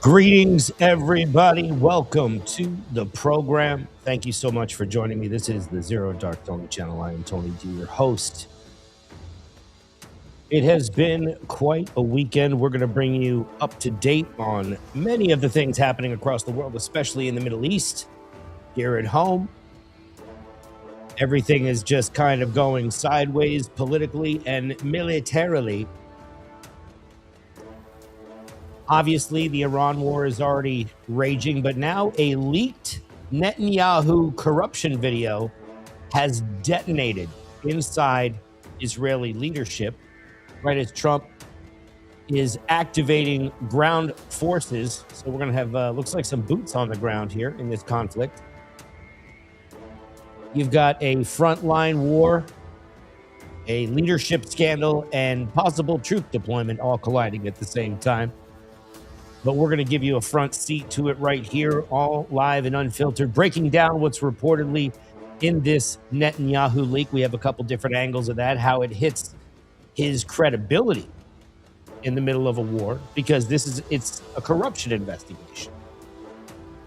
Greetings, everybody. Welcome to the program. Thank you so much for joining me. This is the ZeroDarkTony channel. I am Tony D, your host. It has been quite a weekend. We're going to bring you up to date on many of the things happening across the world, especially in the Middle East. Here at home, everything is just kind of going sideways politically and militarily. Obviously, the Iran war is already raging, but now a leaked Netanyahu corruption video has detonated inside Israeli leadership, right as Trump is activating ground forces. So we're going to have, looks like some boots on the ground here in this conflict. You've got a frontline war, a leadership scandal, and possible troop deployment all colliding at the same time. But we're going to give you a front seat to it right here, all live and unfiltered, breaking down what's reportedly in this Netanyahu leak. We have a couple different angles of that, how it hits his credibility in the middle of a war, because it's a corruption investigation.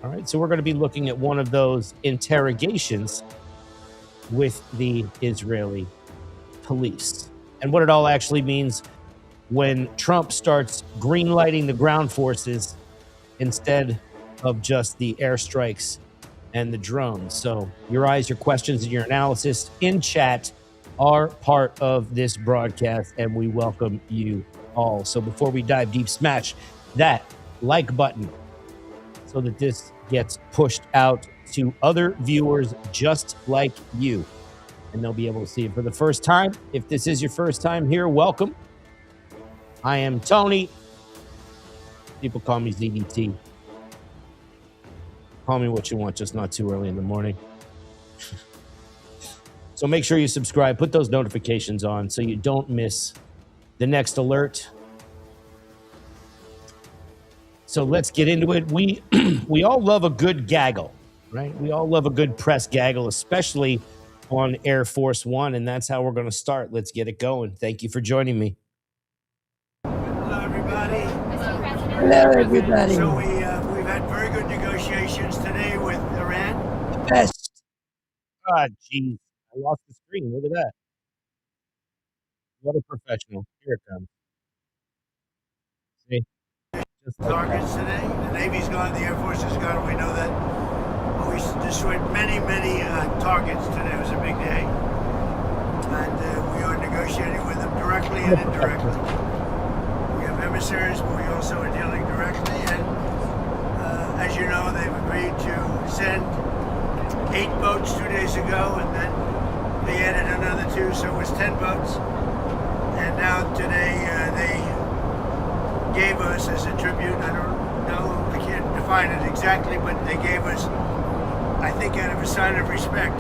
All right, so we're going to be looking at one of those interrogations with the Israeli police and what it all actually means when Trump starts green-lighting the ground forces instead of just the airstrikes and the drones. So your eyes, your questions, and your analysis in chat are part of this broadcast, and we welcome you all. So before we dive deep, smash that like button so that this gets pushed out to other viewers just like you, and they'll be able to see it for the first time. If this is your first time here, welcome. I am Tony. People call me ZDT. Call me what you want, just not too early in the morning. So make sure you subscribe, put those notifications on so you don't miss the next alert. So let's get into it. We all love a good gaggle, right? We all love a good press gaggle, especially on Air Force One, and that's how we're going to start. Let's get it going. Thank you for joining me. Hello, everybody. Hello, everybody. So we've had very good negotiations today with Iran. The best. God, geez. I lost the screen. Look at that. What a professional. Here it comes. See? Just like Targets today. The Navy's gone, the Air Force has gone. We know that. We destroyed many targets today. It was a big day. And we are negotiating with them directly and indirectly. We have emissaries, but we also are dealing directly. And as you know, they've agreed to send 8 boats 2 days ago, and then they added another 2, so it was 10 boats. And now today they gave us as a tribute, I don't know, I can't define it exactly, but they gave us, I think out of a sign of respect,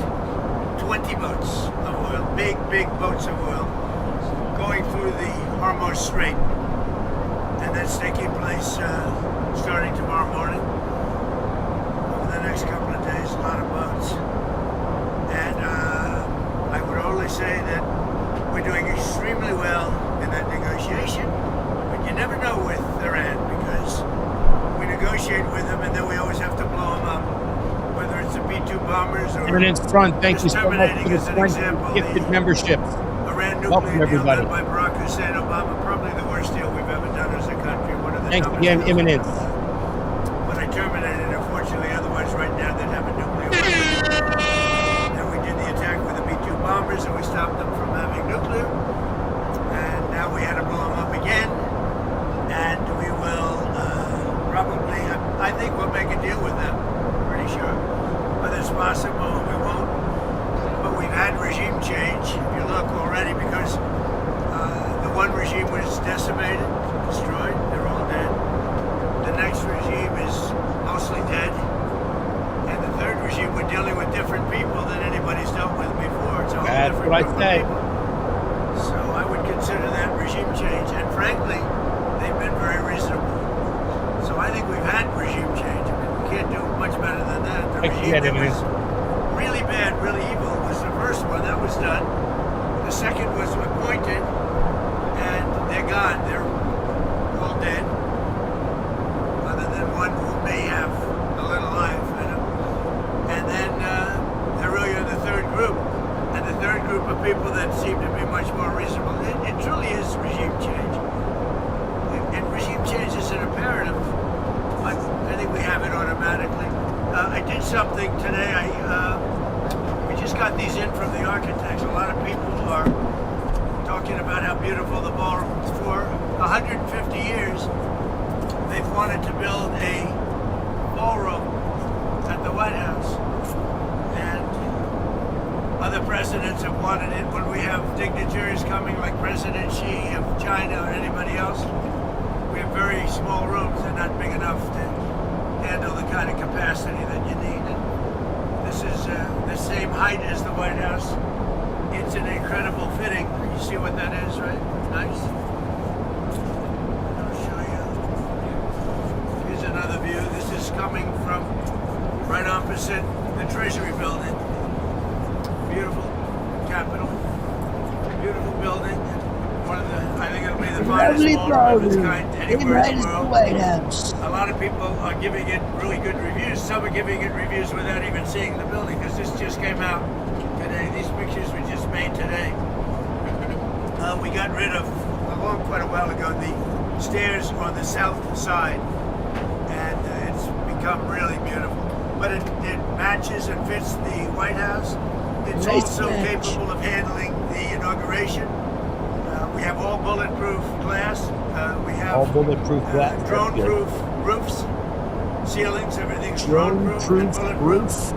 20 boats of oil, big boats of oil, going through the Hormuz Strait. And that's taking place starting tomorrow morning. Over the next couple of days, a lot of boats. And I would only say that we're doing extremely well in that negotiation. But you never know with Iran, because we negotiate with them and then we always have to blow them up. Whether it's the B-2 bombers or Eminence Front, thank you so much for the example, gifted memberships. Iran Welcome, nuclear deal everybody. done by Barack Hussein Obama, probably the worst deal we've ever done as a country. One of the Thanks dumbest again, deals we've Eminence. ever done. But I terminated, unfortunately, otherwise right now they'd have a nuclear weapon. And we did the attack with the B-2 bombers and we stopped them from having nuclear. And now we had to blow them up again. And we will probably, I think we'll make a deal with them, pretty sure. Whether it's possible, we won't. But we've had regime change, if you look already, because the one regime was decimated, destroyed, they're all dead. The next regime is mostly dead. And the third regime, we're dealing with different people than anybody's dealt with before. It's a whole That's different what I group of said. people. So I would consider that regime change. And frankly, they've been very reasonable. So I think we've had regime change. I mean, we can't do much better than that. The regime that was really bad, really evil was the first one. That was done. The second was appointed, and they're gone. They're all dead. Other than people that seem to be much more reasonable. It truly is regime change. And regime change is an imperative. I think we have it automatically. I did something today. We just got these in from the architects. A lot of people are talking about how beautiful the ballroom is. For 150 years, they've wanted to build a ballroom at the White House. And other presidents have wanted it. When we have dignitaries coming like President Xi of China or anybody else, we have very small rooms. They're not big enough to handle the kind of capacity that you need. And this is the same height as the White House. It's an incredible fitting. You see what that is, right? Nice. I'll show you. Here's another view. This is coming from right opposite the Treasury building. Beautiful Capitol. Beautiful building. One of the, I think it'll be the finest ballroom of its kind anywhere in the world. White House. A lot of people are giving it really good reviews. Some are giving it reviews without even seeing the building, because this just came out today. These pictures were just made today. We got rid of, quite a while ago, the stairs on the south side, and it's become really beautiful. But it matches and fits the White House. It's Nice also match. capable of handling the inauguration. We have all bulletproof glass. We have All bulletproof glass. drone-proof roofs, ceilings, everything's Drone-proof drone-proof and bulletproof. roof.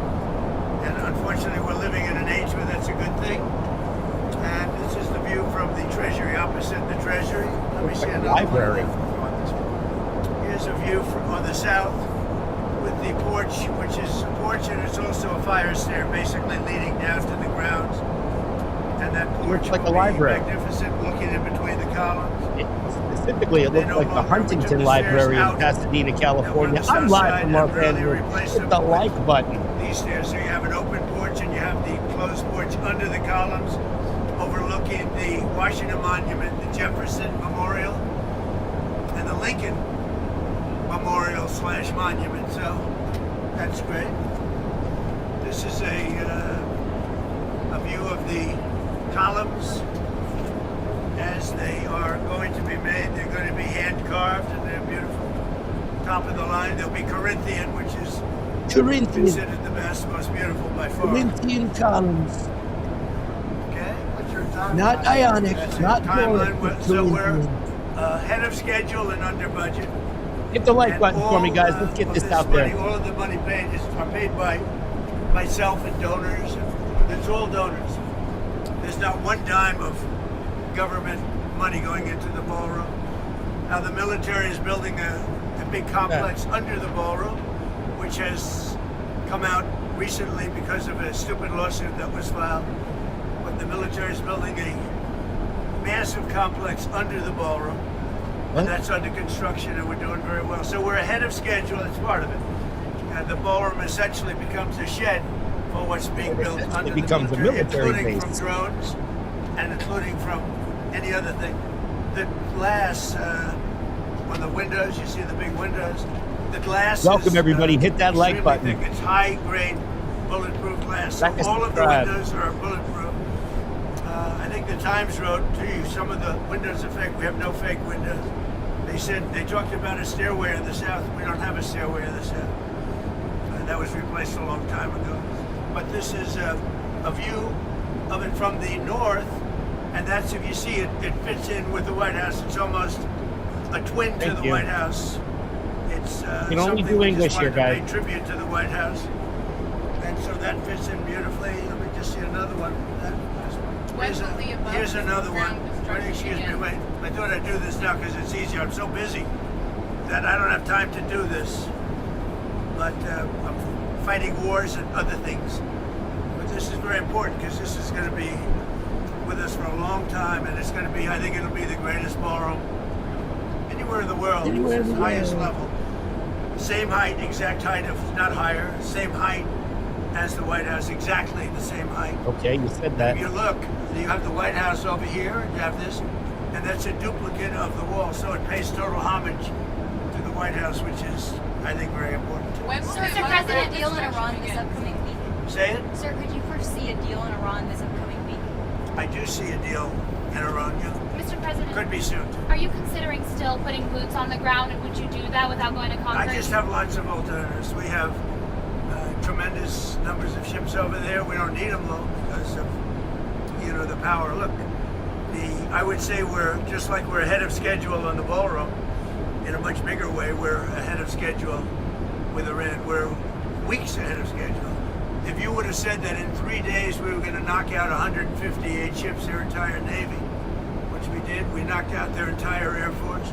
And unfortunately, we're living in an age where that's a good thing. And this is the view from the Treasury, opposite the Treasury. Let me see Like a another library. one. Here's a view from on the south with the porch, which is a porch, and it's also a fire stair, basically leading down to the grounds. And that porch Looks like will a library. be magnificent, looking in between the columns. Specifically, it They looks no like the longer Huntington took the Library in stairs out. Pasadena, California. And on the I'm south live side, from Los and really Angeles. replaced Hit them the with like button. These stairs, so you have an open porch and you have the closed porch under the columns, overlooking the Washington Monument, the Jefferson Memorial, and the Lincoln Memorial / Monument. So that's great. This is a view of the columns as they are going to be made. They're going to be hand carved and they're beautiful. Top of the line, they'll be Corinthian, which is Corinthian. considered the best, most beautiful by far. Corinthian columns. Okay, what's your timeline? Not Ionic, That's it. not Timeline. Doric, So we're Corinthian. ahead of schedule and under budget. Hit the like And button for me, all, guys. Let's get of this out money, there. all of the money paid are paid by myself and donors. It's all donors. There's not one dime of government money going into the ballroom. Now the military is building a big complex under the ballroom, which has come out recently because of a stupid lawsuit that was filed. But the military is building a massive complex under the ballroom. And that's under construction, and we're doing very well. So we're ahead of schedule. That's part of it. And the ballroom essentially becomes a shed for what's being built essentially under becomes the a military, military including base. from drones and including from any other thing. The glass on the windows, you see the big windows. The glass. Welcome, is, everybody. Hit that like extremely button. thick. It's high-grade bulletproof glass. So Like and all of the subscribe. windows are bulletproof. I think the Times wrote to you some of the windows are fake. We have no fake windows. They said they talked about a stairway in the south. We don't have a stairway in the south. That was replaced a long time ago. But this is a view of it from the north, and that's, if you see it, it fits in with the White House. It's almost a twin to Thank the you. White House. It's You can only something do we English just here, wanted to guys. pay tribute to the White House, and so that fits in beautifully. Let me just see another one. Here's another one. Wait, excuse me, wait. I thought I'd do this now because it's easier. I'm so busy that I don't have time to do this. But I'm fighting wars and other things. But this is very important because this is going to be with us for a long time, and it's going to be, I think it'll be the greatest ballroom anywhere in the world. Anywhere in It's the the highest world. level. Same height, exact height, if not higher. Same height as the White House, exactly the same height. Okay, you said that. If you look, you have the White House over here, you have this, and that's a duplicate of the wall, so it pays total homage to the White House, which is, I think, very important. Sir, is the president deal in Iran this upcoming week? Say it? Sir, could you foresee a deal in Iran this upcoming week? I see a deal in Iran. Mr. President, Could be soon. are you considering still putting boots on the ground, and would you do that without going to Congress? I just have lots of alternatives. We have tremendous numbers of ships over there. We don't need them though because of the power. Look, I would say we're just like we're ahead of schedule on the ballroom. In a much bigger way, we're ahead of schedule with Iran. We're weeks ahead of schedule. If you would have said that in 3 days we were going to knock out 158 ships, their entire navy, which we did, we knocked out their entire air force.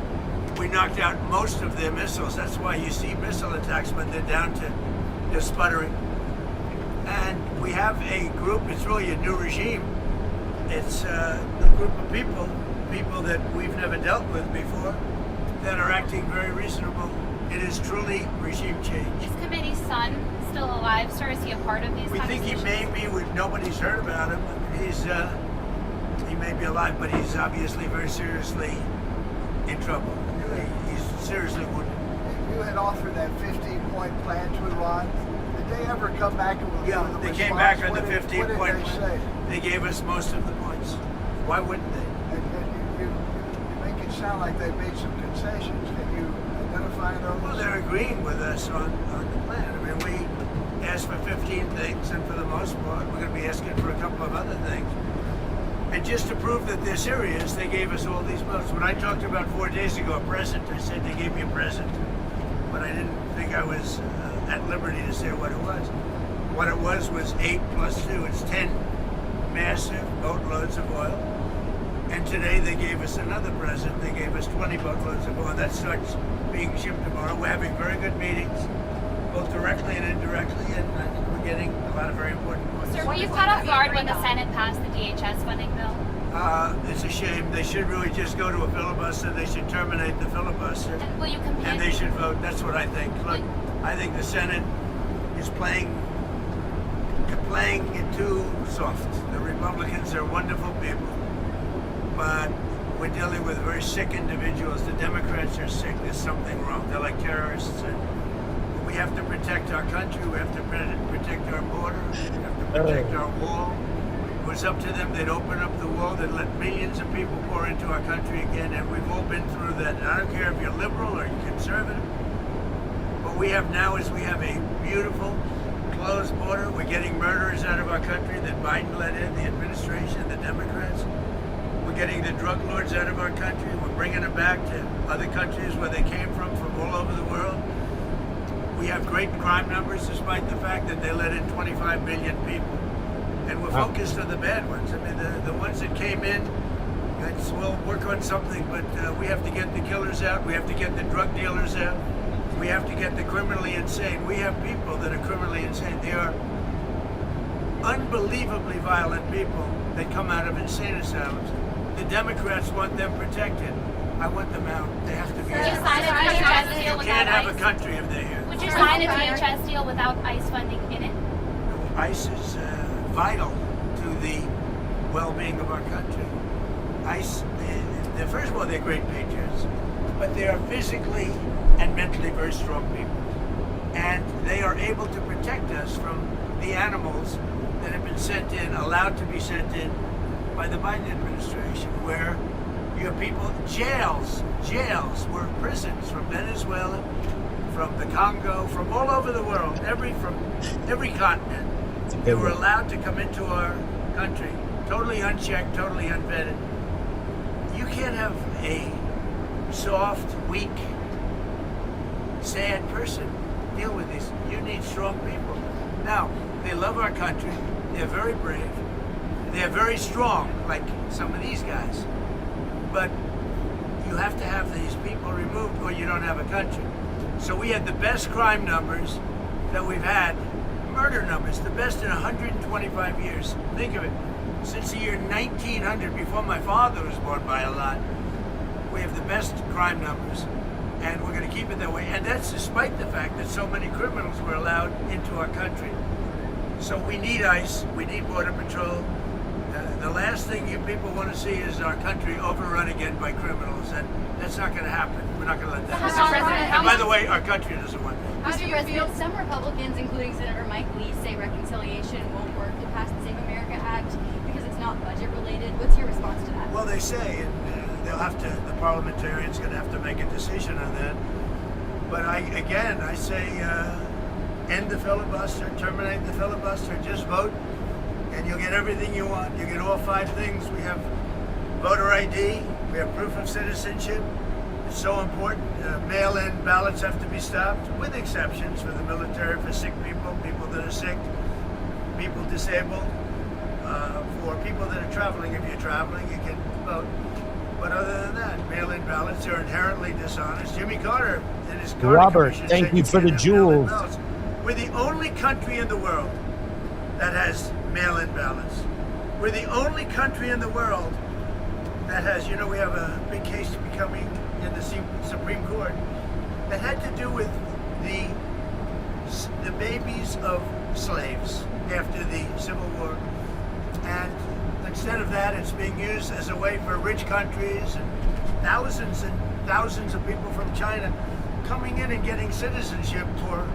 We knocked out most of their missiles. That's why you see missile attacks, but they're down to just sputtering. And we have a group, it's really a new regime. It's a group of people that we've never dealt with before, that are acting very reasonable. It is truly regime change. Is Khamenei's son still alive, sir? Is he a part of these We think he conversations? may be. Nobody's heard about him. He may be alive, but he's obviously very seriously in trouble. He's seriously wounded. You had offered that 15-point plan to Iran. Did they ever come back with Yeah, a they response? came back on What the did- 15-point What did they plan. say? They gave us most of the points. Why wouldn't they? And you make it sound like they made some concessions. Can you identify those? Well, they're agreeing with us on the plan. I mean, we asked for 15 things, and for the most part, we're going to be asking for a couple of other things. And just to prove that they're serious, they gave us all these votes. When I talked about 4 days ago a present, I said they gave me a present, but I didn't think I was at liberty to say what it was. What it was 8 plus 2. It's 10 massive boatloads of oil. And today they gave us another present. They gave us 20 boatloads of oil. That starts being shipped tomorrow. We're having very good meetings, both directly and indirectly, and I think we're getting a lot of very important points. Sir, were you caught off guard when the Senate passed the DHS funding bill? It's a shame. They should really just go to a filibuster. They should terminate the filibuster. And will you compete? And they should vote. That's what I think. Look, I think the Senate is playing it too soft. The Republicans are wonderful people, but we're dealing with very sick individuals. The Democrats are sick. There's something wrong. They're like terrorists. And we have to protect our country. We have to protect our border. We have to protect our wall. If it was up to them, they'd open up the wall. They'd let millions of people pour into our country again. And we've all been through that. And I don't care if you're liberal or you're conservative. What we have now is we have a beautiful, closed border. We're getting murderers out of our country that Biden let in, the administration, the Democrats. We're getting the drug lords out of our country. We're bringing them back to other countries where they came from all over the world. We have great crime numbers despite the fact that they let in 25 million people. And we're focused on the bad ones. I mean, the ones that came in, we'll work on something, but we have to get the killers out. We have to get the drug dealers out. We have to get the criminally insane. We have people that are criminally insane. They are unbelievably violent people that come out of insane asylums. The Democrats want them protected. I want them out. They have to be Would you out. sign a DHS deal You without can't have a ICE? country if they're here. Would you sign a DHS deal without ICE funding in it? ICE is vital to the well-being of our country. ICE, first of all, they're great patriots, but they are physically and mentally very strong people. And they are able to protect us from the animals that have been sent in, allowed to be sent in by the Biden administration, where you have people, jails were prisons from Venezuela, from the Congo, from all over the world, from every continent. They were allowed to come into our country, totally unchecked, totally unvetted. You can't have a soft, weak, sad person deal with this. You need strong people. Now, they love our country. They're very brave. They're very strong, like some of these guys. But you have to have these people removed or you don't have a country. So we had the best crime numbers that we've had, murder numbers, the best in 125 years. Think of it. Since the year 1900, before my father was born by a lot, we have the best crime numbers. And we're going to keep it that way. And that's despite the fact that so many criminals were allowed into our country. So we need ICE, we need Border Patrol. The last thing you people want to see is our country overrun again by criminals. And that's not going to happen. We're not going to let that happen. And by the way, our country doesn't want that. Mr. President, some Republicans, including Senator Mike Lee, say reconciliation won't work to pass the Save America Act because it's not budget budget related. What's your response to that? Well, they say, and they'll have to. The parliamentarians going to have to make a decision on that. But I say, end the filibuster, terminate the filibuster, just vote, and you'll get everything you want. You get all 5 things. We have voter ID, we have proof of citizenship. It's so important. Mail-in ballots have to be stopped, with exceptions for the military, for sick people, people that are sick, people disabled, for people that are traveling. If you're traveling, you can vote. But other than that, mail-in ballots are inherently dishonest. Jimmy Carter and his Carter Robert, Commission thank said you for the can't have mail-in jewels. ballots. We're the only country in the world that has mail-in ballots. We're the only country in the world that has, we have a big case becoming in the Supreme Court that had to do with the babies of slaves after the Civil War. And instead of that, it's being used as a way for rich countries and thousands of people from China coming in and getting citizenship for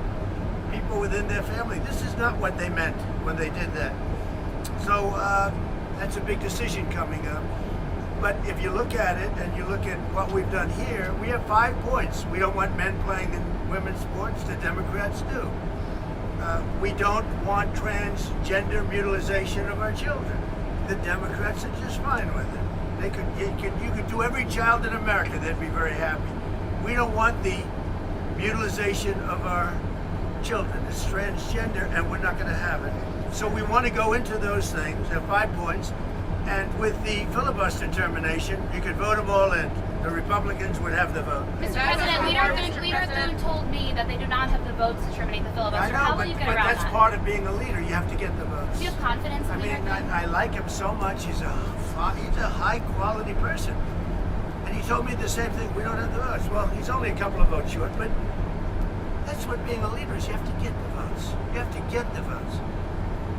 people within their family. This is not what they meant when they did that. So that's a big decision coming up. But if you look at it and you look at what we've done here, we have 5 points. We don't want men playing in women's sports. The Democrats do. We don't want transgender mutilization of our children. The Democrats are just fine with it. You could do every child in America, they'd be very happy. We don't want the mutilization of our children. It's transgender, and we're not going to have it. So we want to go into those things. There are 5 points. And with the filibuster termination, you could vote them all in. The Republicans would have the vote. Mr. President, Leader Thune told me that they do not have the votes to terminate the I filibuster. know, How will but, you get but around that's that? part of being a leader. You have to get the votes. Do you have confidence in Leader Thune? I like him so much. He's a high quality person. And he told me the same thing. We don't have the votes. Well, he's only a couple of votes short, but that's what being a leader is. You have to get the votes. You have to get the votes.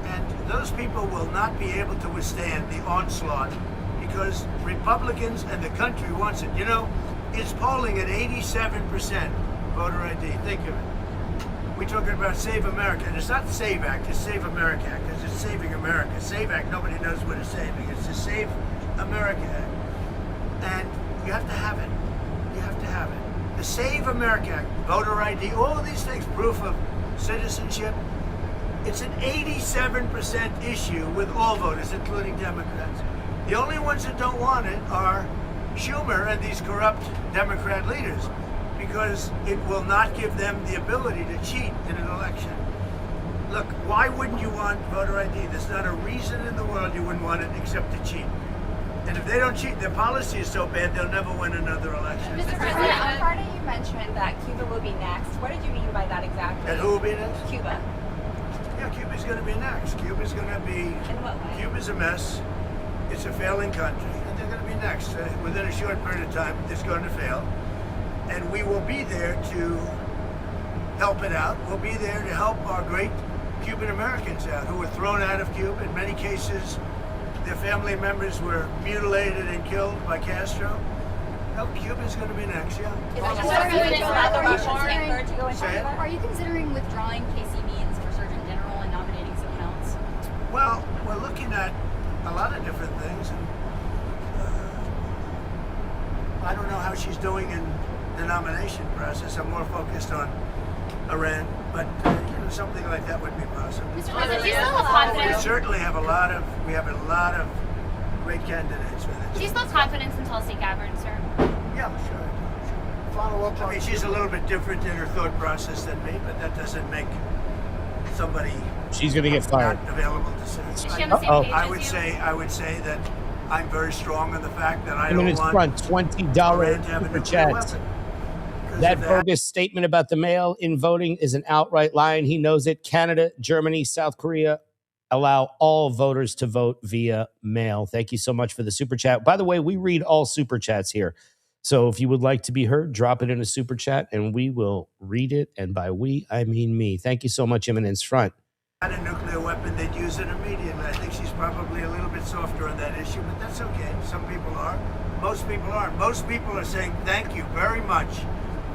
And those people will not be able to withstand the onslaught because Republicans and the country wants it. It's polling at 87% voter ID. Think of it. We're talking about Save America. And it's not Save Act, it's Save America Act, because it's saving America. Save Act, nobody knows what it's saving. It's the Save America Act. And you have to have it. You have to have it. The Save America Act, voter ID, all of these things, proof of citizenship. It's an 87% issue with all voters, including Democrats. The only ones that don't want it are Schumer and these corrupt Democrat leaders, because it will not give them the ability to cheat in an election. Look, why wouldn't you want voter ID? There's not a reason in the world you wouldn't want it except to cheat. And if they don't cheat, their policy is so bad they'll never win another election. Mr. President, on Friday you mentioned that Cuba will be next. What did you mean by that exactly? And who will be next? Cuba. Yeah, Cuba's going to be next. Cuba's going to be. In what way? Cuba's a mess. It's a failing country, and they're going to be next. Within a short period of time, it's going to fail. And we will be there to help it out. We'll be there to help our great Cuban Americans out who were thrown out of Cuba. In many cases, their family members were mutilated and killed by Castro. No, Cuba's going to be next, yeah. Is that just a reason to allow the Russians and third to go into Say it. Cuba? Are you considering withdrawing Casey Means for Surgeon General and nominating someone else? Well, we're looking at a lot of different things, and I don't know how she's doing in the nomination process. I'm more focused on Iran, but something like that would be possible. Mr. President, do you still have We confidence? certainly have a lot of great candidates with it. Do you still have confidence in Tulsi Gabbard, sir? Yeah, sure. Follow up I on mean, she's a little bit different in her thought process than me, but that doesn't make somebody She's going to get fired. not available to say. Is she on the same Uh-oh. page I as would you? say that I'm very strong on the fact that I In don't its want front, $20 Iran to have a super nuclear chats. weapon. Because That of that. bogus statement about the mail-in voting is an outright lie, and he knows it. Canada, Germany, South Korea allow all voters to vote via mail. Thank you so much for the super chat. By the way, we read all super chats here. So if you would like to be heard, drop it in a super chat, and we will read it. And by we, I mean me. Thank you so much, Eminence Front. Had a nuclear weapon, they'd use it immediately. I think she's probably a little bit softer on that issue, but that's okay. Some people are. Most people aren't. Most people are saying thank you very much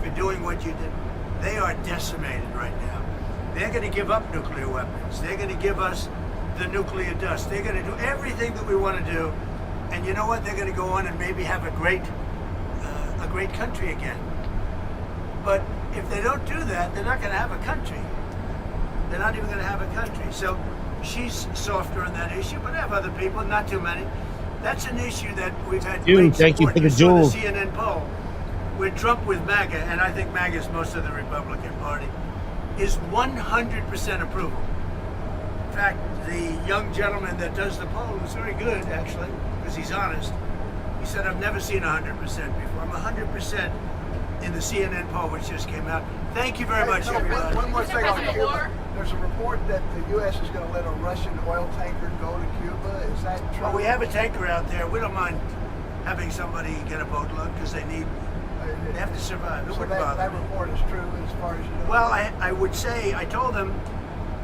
for doing what you did. They are decimated right now. They're going to give up nuclear weapons. They're going to give us the nuclear dust. They're going to do everything that we want to do, and you know what? They're going to go on and maybe have a great country again. But if they don't do that, they're not going to have a country. They're not even going to have a country. So she's softer on that issue, but I have other people, not too many. That's an issue that we've had. Dude, thank you for the saw jewels. the CNN poll where Trump with MAGA, and I think MAGA is most of the Republican Party, is 100% approval. In fact, the young gentleman that does the poll was very good, actually, because he's honest. He said, I've never seen 100% before. I'm 100% in the CNN poll, which just came out. Thank you very much, everybody. One more thing on President Cuba. War. There's a report that the U.S. is going to let a Russian oil tanker go to Cuba. Is that true? Well, we have a tanker out there. We don't mind having somebody get a boatload because they have to survive. It So wouldn't bother that me. report is true as far as you know? Well, I would say, I told them,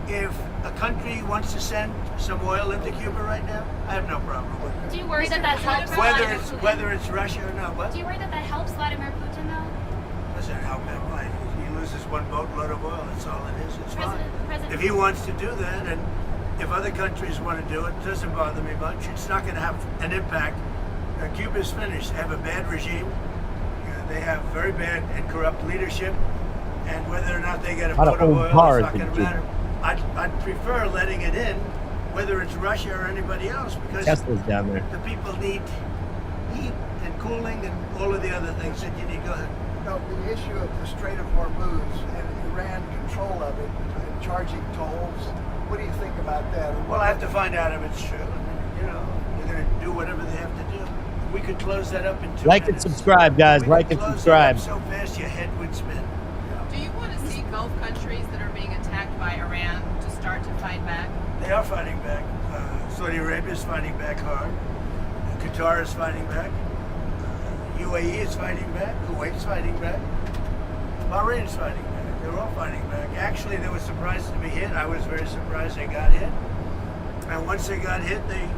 if a country wants to send some oil into Cuba right now, I have no problem with it. Do you worry that that helps Vladimir Putin? Whether it's Russia or not, what? Do you worry that that helps Vladimir Putin, though? Doesn't help him. Right? He loses one boatload of oil. That's all it is. It's fine. President If he wants to do that, and if other countries want to do it, it doesn't bother me much. It's not going to have an impact. Cuba's finished. They have a bad regime. They have very bad and corrupt leadership. And whether or not they get a Lot of boat of old oil, cars it's not in going to Cuba. matter. I'd prefer letting it in, whether it's Russia or anybody else, because Tesla's down there. the people need heat and cooling and all of the other things that you need. Go ahead. No, the issue of the Strait of Hormuz and Iran control of it and charging tolls. What do you think about that? Well, I have to find out if it's true. And, you know, they're going to do whatever they have to do. We could close that up in 2 Like and minutes. subscribe, guys. We Like could and close that subscribe. up so fast your head would spin. Do you want to see Gulf countries that are being attacked by Iran to start to fight back? They are fighting back. Saudi Arabia is fighting back hard. Qatar is fighting back. UAE is fighting back. Kuwait is fighting back. Bahrain is fighting back. They're all fighting back. Actually, they were surprised to be hit. I was very surprised they got hit. And once they got hit, they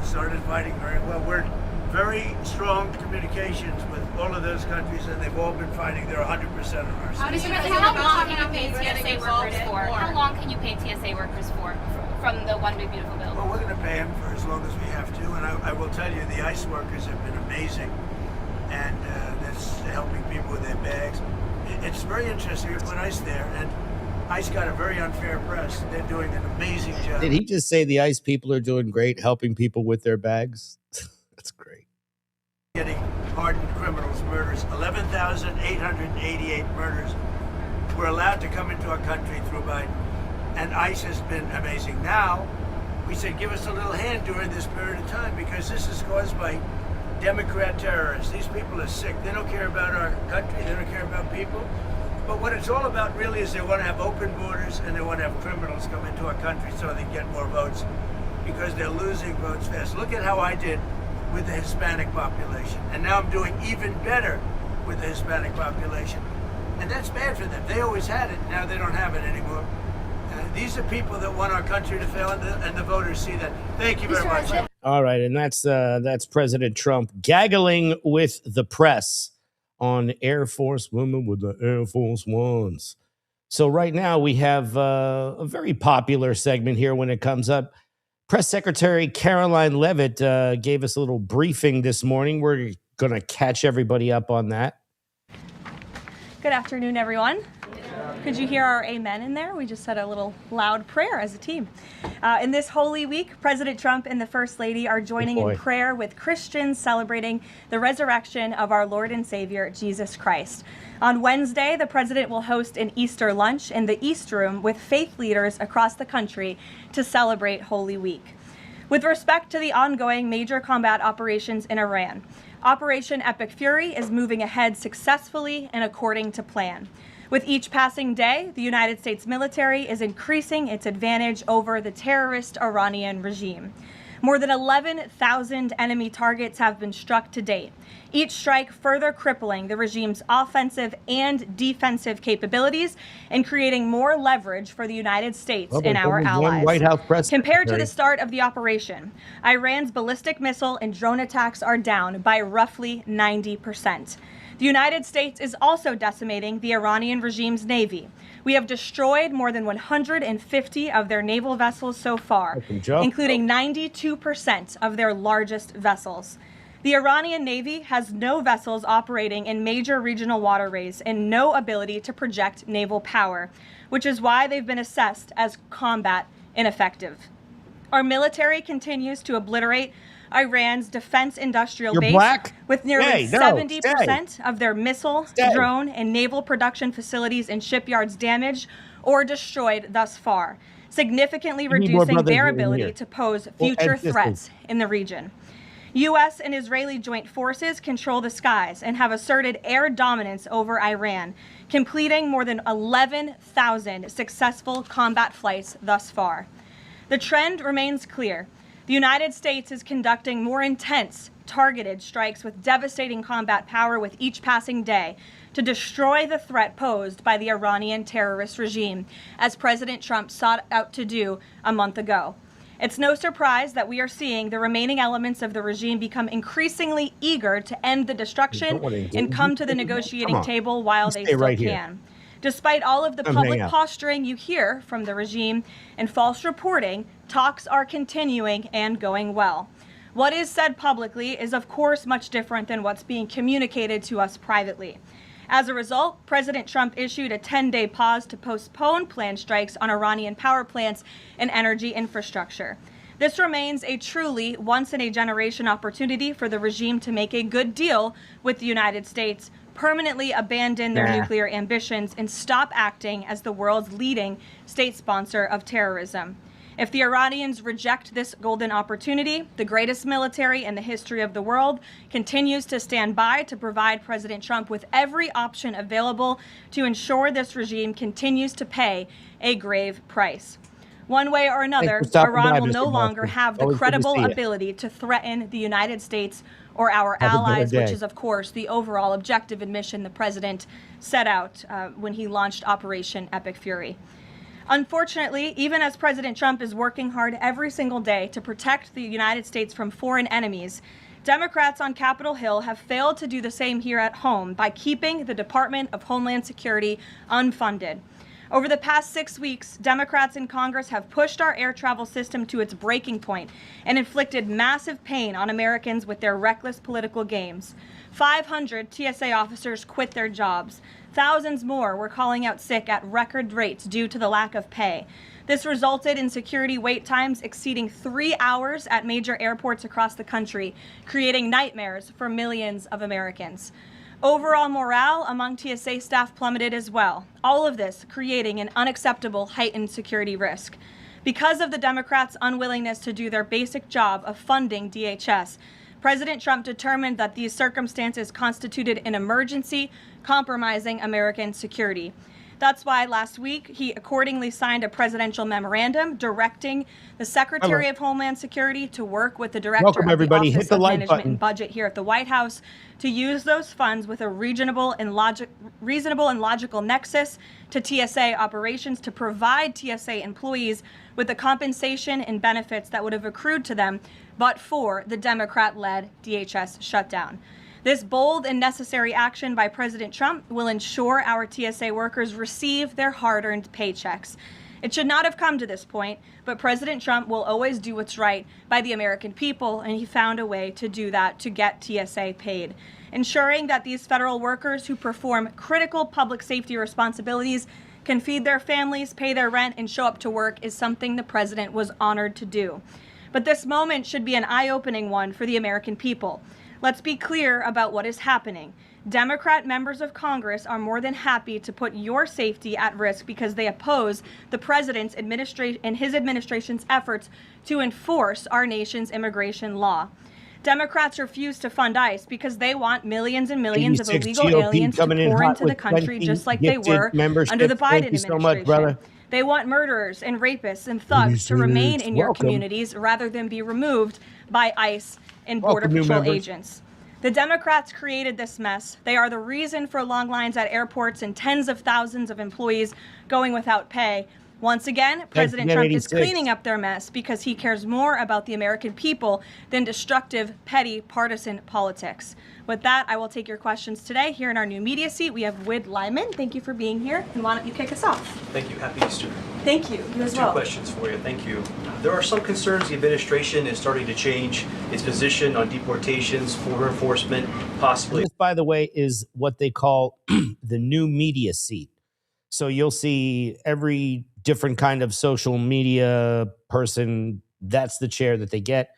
started fighting very well. We're very strong communications with all of those countries, and they've all been fighting. They're 100% on our How side. long can you pay Getting TSA involved workers for? more. How long can you pay TSA workers for from the One Big Beautiful Bill? Well, we're going to pay them for as long as we have to, and I will tell you, the ICE workers have been amazing, and that's helping people with their bags. It's very interesting. We put ICE there, and ICE got a very unfair press. They're doing an amazing job. Did he just say the ICE people are doing great, helping people with their bags? That's great. Getting hardened criminals, murders, 11,888 murders were allowed to come into our country through Biden. And ICE has been amazing. Now, we said, give us a little hand during this period of time, because this is caused by Democrat terrorists. These people are sick. They don't care about our country. They don't care about people. But what it's all about really is they want to have open borders, and they want to have criminals come into our country so they get more votes, because they're losing votes fast. Look at how I did with the Hispanic population. And now I'm doing even better with the Hispanic population. And that's bad for them. They always had it. Now they don't have it anymore. These are people that want our country to fail, and the voters see that. Thank you very much. All right, and that's President Trump gaggling with the press on Air Force women with the Air Force Ones. So right now we have a very popular segment here when it comes up. Press Secretary Caroline Leavitt gave us a little briefing this morning. We're going to catch everybody up on that. Good afternoon, everyone. Could you hear our amen in there? We just said a little loud prayer as a team. In this Holy Week, President Trump and the First Lady are joining in prayer with Christians celebrating the resurrection of our Lord and Savior, Jesus Christ. On Wednesday, the President will host an Easter lunch in the East Room with faith leaders across the country to celebrate Holy Week. With respect to the ongoing major combat operations in Iran, Operation Epic Fury is moving ahead successfully and according to plan. With each passing day, the United States military is increasing its advantage over the terrorist Iranian regime. More than 11,000 enemy targets have been struck to date, each strike further crippling the regime's offensive and defensive capabilities and creating more leverage for the United States and our allies. White House press Compared to secretary. the start of the operation, Iran's ballistic missile and drone attacks are down by roughly 90%. The United States is also decimating the Iranian regime's navy. We have destroyed more than 150 of their naval vessels so far, including 92% of their largest vessels. The Iranian Navy has no vessels operating in major regional waterways and no ability to project naval power, which is why they've been assessed as combat ineffective. Our military continues to obliterate Iran's defense industrial base with nearly 70% of their missile, drone, and naval production facilities and shipyards damaged or destroyed thus far, significantly reducing their ability to pose future threats in the region. U.S. and Israeli joint forces control the skies and have asserted air dominance over Iran, completing more than 11,000 successful combat flights thus far. The trend remains clear. The United States is conducting more intense, targeted strikes with devastating combat power with each passing day to destroy the threat posed by the Iranian terrorist regime, as President Trump sought out to do a month ago. It's no surprise that we are seeing the remaining elements of the regime become increasingly eager to end the destruction and come to the negotiating table while they still can. Despite all of the public posturing you hear from the regime and false reporting, talks are continuing and going well. What is said publicly is, of course, much different than what's being communicated to us privately. As a result, President Trump issued a 10-day pause to postpone planned strikes on Iranian power plants and energy infrastructure. This remains a truly once-in-a-generation opportunity for the regime to make a good deal with the United States, permanently abandon their nuclear ambitions, and stop acting as the world's leading state sponsor of terrorism. If the Iranians reject this golden opportunity, the greatest military in the history of the world continues to stand by to provide President Trump with every option available to ensure this regime continues to pay a grave price. One way or another, Iran will no longer have the credible ability to threaten the United States or our allies, which is, of course, the overall objective and mission the president set out when he launched Operation Epic Fury. Unfortunately, even as President Trump is working hard every single day to protect the United States from foreign enemies, Democrats on Capitol Hill have failed to do the same here at home by keeping the Department of Homeland Security unfunded. Over the past 6 weeks, Democrats in Congress have pushed our air travel system to its breaking point and inflicted massive pain on Americans with their reckless political games. 500 TSA officers quit their jobs. Thousands more were calling out sick at record rates due to the lack of pay. This resulted in security wait times exceeding 3 hours at major airports across the country, creating nightmares for millions of Americans. Overall morale among TSA staff plummeted as well, all of this creating an unacceptable heightened security risk. Because of the Democrats' unwillingness to do their basic job of funding DHS, President Trump determined that these circumstances constituted an emergency, compromising American security. That's why last week he accordingly signed a presidential memorandum directing the Secretary of Homeland Security to work with the Director of the Office of Management and Budget here at the White House to use those funds with a reasonable and logical nexus to TSA operations to provide TSA employees with the compensation and benefits that would have accrued to them but for the Democrat-led DHS shutdown. This bold and necessary action by President Trump will ensure our TSA workers receive their hard-earned paychecks. It should not have come to this point, but President Trump will always do what's right by the American people, and he found a way to do that to get TSA paid. Ensuring that these federal workers who perform critical public safety responsibilities can feed their families, pay their rent, and show up to work is something the president was honored to do. But this moment should be an eye-opening one for the American people. Let's be clear about what is happening. Democrat members of Congress are more than happy to put your safety at risk because they oppose the president's administration and his administration's efforts to enforce our nation's immigration law. Democrats refuse to fund ICE because they want millions and millions of illegal aliens to pour into the country just like they were under the Biden administration. They want murderers and rapists and thugs to remain in your communities rather than be removed by ICE and Border Patrol agents. The Democrats created this mess. They are the reason for long lines at airports and tens of thousands of employees going without pay. Once again, President Trump is 86. cleaning up their mess because he cares more about the American people than destructive, petty, partisan politics. With that, I will take your questions today. Here in our new media seat, we have Wid Lyman. Thank you for being here. And why don't you kick us off? Thank you. Happy Easter. Thank you. You as well. 2 questions for you. Thank you. There are some concerns the administration is starting to change its position on deportations, border enforcement, possibly. This, by the way, is what they call the new media seat. So you'll see every different kind of social media person. That's the chair that they get.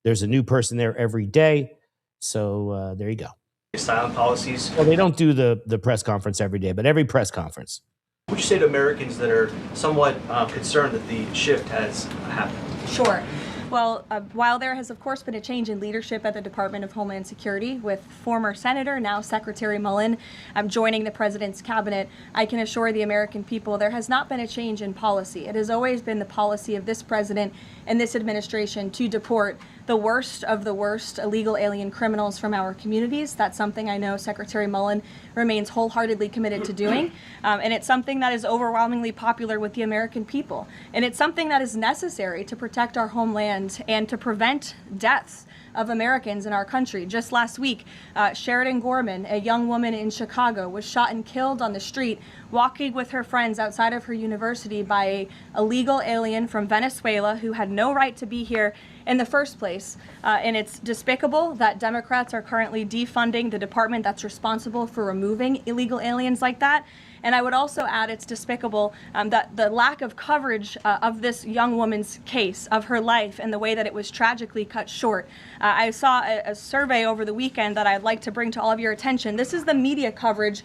There's a new person there every day. So there you go. Asylum policies. Well, they don't do the press conference every day, but every press conference. What would you say to Americans that are somewhat concerned that the shift has happened? Sure. Well, while there has, of course, been a change in leadership at the Department of Homeland Security with former Senator, now Secretary Mullen, joining the president's cabinet, I can assure the American people there has not been a change in policy. It has always been the policy of this president and this administration to deport the worst of the worst illegal alien criminals from our communities. That's something I know Secretary Mullen remains wholeheartedly committed to doing. And it's something that is overwhelmingly popular with the American people. And it's something that is necessary to protect our homeland and to prevent deaths of Americans in our country. Just last week, Sheridan Gorman, a young woman in Chicago, was shot and killed on the street walking with her friends outside of her university by an illegal alien from Venezuela who had no right to be here in the first place. And it's despicable that Democrats are currently defunding the department that's responsible for removing illegal aliens like that. And I would also add it's despicable that the lack of coverage of this young woman's case, of her life, and the way that it was tragically cut short. I saw a survey over the weekend that I'd like to bring to all of your attention. This is the media coverage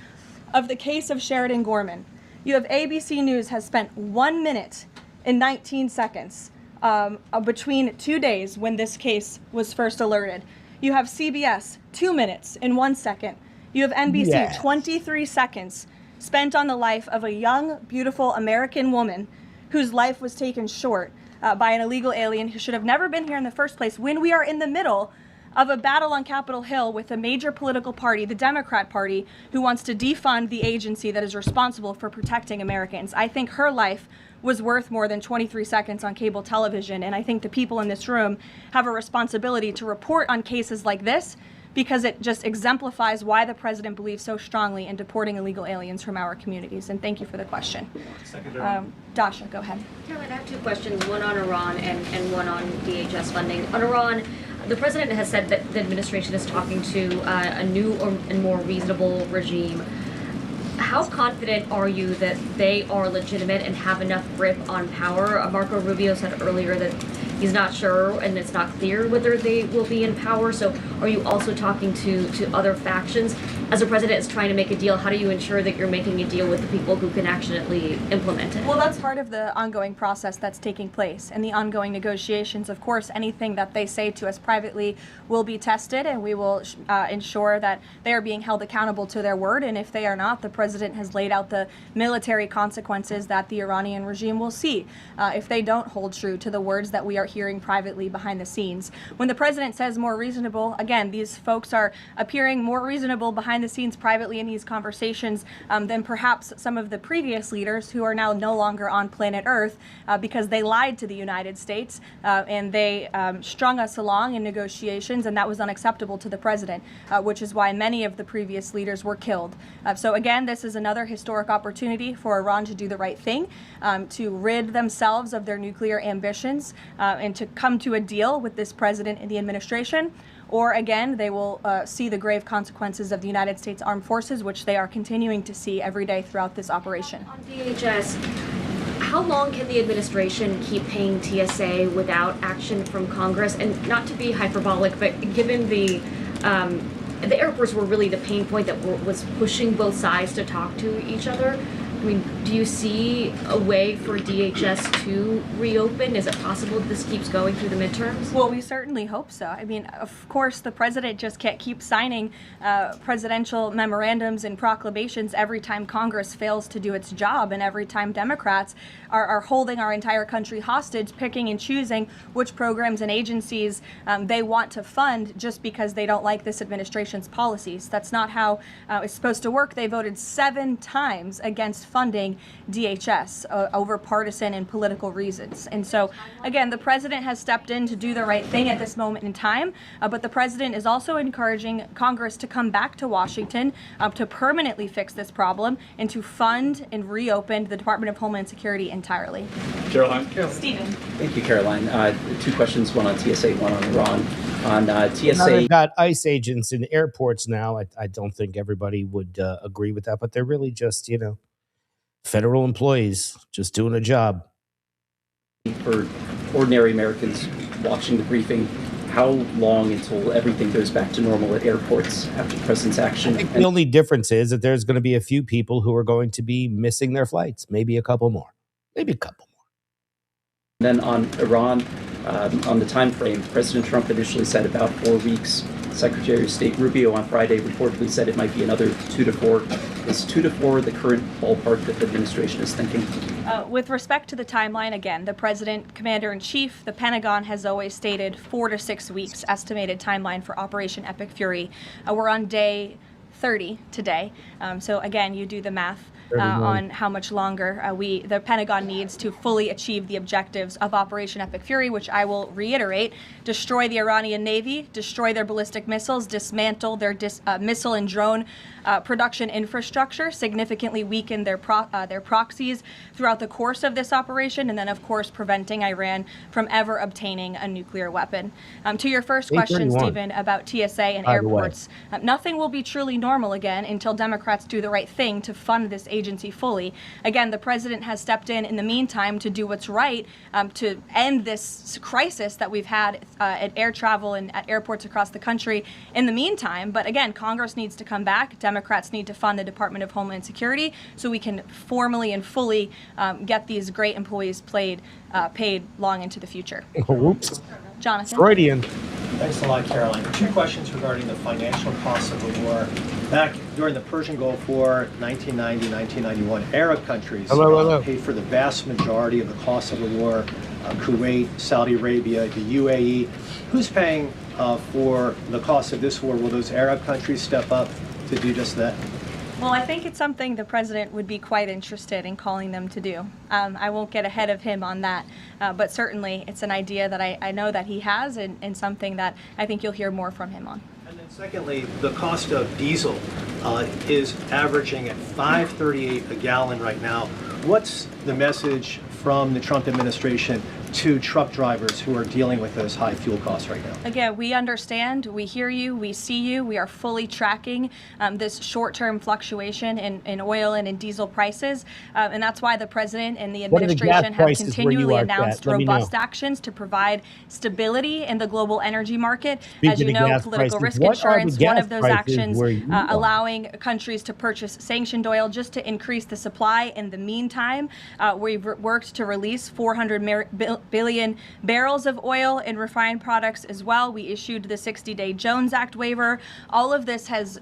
of the case of Sheridan Gorman. You have ABC News has spent 1 minute and 19 seconds between 2 days when this case was first alerted. You have CBS 2 minutes and 1 second. You have NBC 23 seconds spent on the life of a young, beautiful American woman whose life was taken short by an illegal alien who should have never been here in the first place, when we are in the middle of a battle on Capitol Hill with a major political party, the Democrat Party, who wants to defund the agency that is responsible for protecting Americans. I think her life was worth more than 23 seconds on cable television, and I think the people in this room have a responsibility to report on cases like this, because it just exemplifies why the president believes so strongly in deporting illegal aliens from our communities. And thank you for the question. Dasha, go ahead. Caroline, I have 2 questions, one on Iran and one on DHS funding. On Iran, the president has said that the administration is talking to a new and more reasonable regime. How confident are you that they are legitimate and have enough grip on power? Marco Rubio said earlier that he's not sure and it's not clear whether they will be in power. So are you also talking to other factions? As a president is trying to make a deal, how do you ensure that you're making a deal with the people who can actually implement it? Well, that's part of the ongoing process that's taking place and the ongoing negotiations. Of course, anything that they say to us privately will be tested, and we will ensure that they are being held accountable to their word. And if they are not, the president has laid out the military consequences that the Iranian regime will see if they don't hold true to the words that we are hearing privately behind the scenes. When the president says more reasonable, again, these folks are appearing more reasonable behind the scenes privately in these conversations than perhaps some of the previous leaders who are now no longer on planet Earth because they lied to the United States and they strung us along in negotiations, and that was unacceptable to the president, which is why many of the previous leaders were killed. So again, this is another historic opportunity for Iran to do the right thing, to rid themselves of their nuclear ambitions and to come to a deal with this president and the administration. Or again, they will see the grave consequences of the United States Armed Forces, which they are continuing to see every day throughout this operation. On DHS, how long can the administration keep paying TSA without action from Congress? And not to be hyperbolic, but given the airports were really the pain point that was pushing both sides to talk to each other. I mean, do you see a way for DHS to reopen? Is it possible that this keeps going through the midterms? Well, we certainly hope so. I mean, of course, the president just can't keep signing presidential memorandums and proclamations every time Congress fails to do its job, and every time Democrats are holding our entire country hostage, picking and choosing which programs and agencies they want to fund just because they don't like this administration's policies. That's not how it's supposed to work. They voted 7 times against funding DHS over partisan and political reasons. And so, again, the president has stepped in to do the right thing at this moment in time, but the president is also encouraging Congress to come back to Washington to permanently fix this problem and to fund and reopen the Department of Homeland Security entirely. Caroline. Stephen. Thank you, Caroline. Two questions, one on TSA, one on Iran. On TSA, they've got ICE agents in airports now. I don't think everybody would agree with that, but they're really just, federal employees just doing a job. For ordinary Americans watching the briefing, how long until everything goes back to normal at airports after the president's action? I think the only difference is that there's going to be a few people who are going to be missing their flights, maybe a couple more. Then on Iran, on the time frame, President Trump initially said about 4 weeks. Secretary of State Rubio on Friday reportedly said it might be another 2 to 4. Is 2 to 4 the current ballpark that the administration is thinking? With respect to the timeline, again, the President, Commander-in-Chief, the Pentagon has always stated 4 to 6 weeks estimated timeline for Operation Epic Fury. We're on day 30 today. So again, you do the math on how much longer the Pentagon needs to fully achieve the objectives of Operation Epic Fury, which I will reiterate: destroy the Iranian Navy, destroy their ballistic missiles, dismantle their missile and drone production infrastructure, significantly weaken their proxies throughout the course of this operation, and then, of course, preventing Iran from ever obtaining a nuclear weapon. To your first question, Stephen, about TSA and airports, nothing will be truly normal again until Democrats do the right thing to fund this agency fully. Again, the president has stepped in the meantime to do what's right to end this crisis that we've had at air travel and at airports across the country in the meantime. But again, Congress needs to come back. Democrats need to fund the Department of Homeland Security so we can formally and fully get these great employees paid long into the future. Whoops. Jonathan. Freudian. Thanks a lot, Caroline. 2 questions regarding the financial costs of the war. Back during the Persian Gulf War, 1990, 1991, Arab countries paid for the vast majority of the cost of the war. Kuwait, Saudi Arabia, the UAE. Who's paying for the cost of this war? Will those Arab countries step up to do just that? Well, I think it's something the president would be quite interested in calling them to do. I won't get ahead of him on that, but certainly it's an idea that I know that he has and something that I think you'll hear more from him on. And then secondly, the cost of diesel is averaging at $5.38 a gallon right now. What's the message from the Trump administration to truck drivers who are dealing with those high fuel costs right now? Again, we understand, we hear you, we see you. We are fully tracking this short-term fluctuation in oil and in diesel prices. And that's why the president and the administration have continually announced robust actions to provide stability in the global energy market. As you know, political risk insurance, one of those actions, allowing countries to purchase sanctioned oil just to increase the supply. In the meantime, we've worked to release 400 billion barrels of oil and refined products as well. We issued the 60-day Jones Act waiver. All of this has,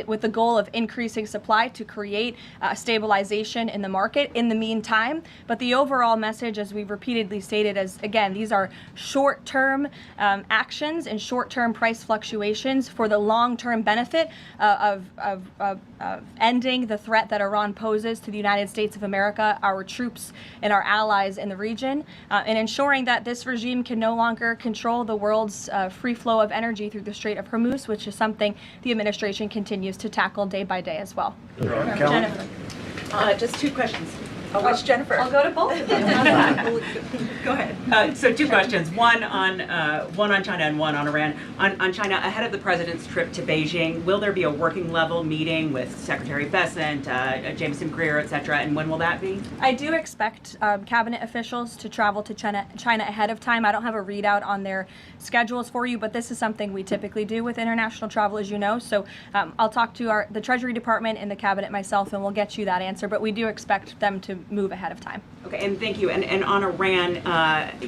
with the goal of increasing supply to create stabilization in the market in the meantime. But the overall message, as we've repeatedly stated, is, again, these are short-term actions and short-term price fluctuations for the long-term benefit of ending the threat that Iran poses to the United States of America, our troops, and our allies in the region, and ensuring that this regime can no longer control the world's free flow of energy through the Strait of Hormuz, which is something the administration continues to tackle day by day as well. Jennifer. Just 2 questions. Which Jennifer? I'll go to both of them. Go ahead. So 2 questions, one on China and one on Iran. On China, ahead of the president's trip to Beijing, will there be a working level meeting with Secretary Bessent, Jameson Greer, et cetera, and when will that be? I do expect cabinet officials to travel to China ahead of time. I don't have a readout on their schedules for you, but this is something we typically do with international travel, as you know. So I'll talk to the Treasury Department and the cabinet myself, and we'll get you that answer. But we do expect them to move ahead of time. Okay, and thank you. And on Iran,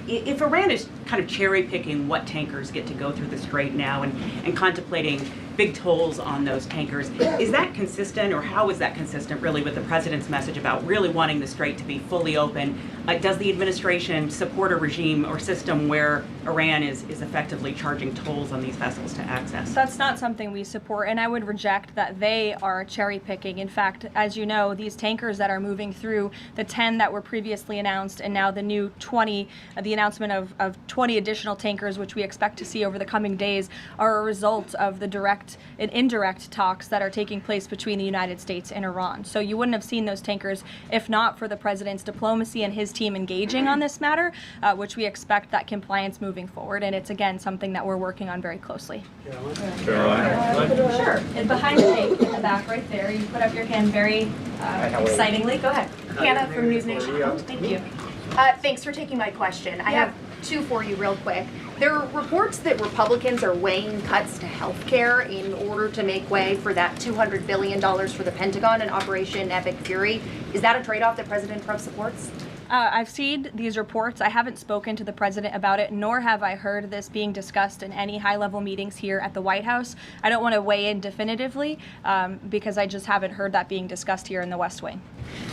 if Iran is kind of cherry picking what tankers get to go through the Strait now and contemplating big tolls on those tankers, is that consistent, or how is that consistent really with the president's message about really wanting the Strait to be fully open? Does the administration support a regime or system where Iran is effectively charging tolls on these vessels to access? That's not something we support, and I would reject that they are cherry picking. In fact, as you know, these tankers that are moving through, the 10 that were previously announced and now the new 20, the announcement of 20 additional tankers, which we expect to see over the coming days, are a result of the direct and indirect talks that are taking place between the United States and Iran. So you wouldn't have seen those tankers if not for the president's diplomacy and his team engaging on this matter, which we expect that compliance moving forward. And it's, again, something that we're working on very closely. Sure. And behind the mic in the back right there, you put up your hand very excitingly. Go ahead. Hannah from News Nation. Thank you. Thanks for taking my question. I have two for you real quick. There are reports that Republicans are weighing cuts to health care in order to make way for that $200 billion for the Pentagon and Operation Epic Fury. Is that a trade-off that President Trump supports? I've seen these reports. I haven't spoken to the president about it, nor have I heard this being discussed in any high-level meetings here at the White House. I don't want to weigh in definitively because I just haven't heard that being discussed here in the West Wing.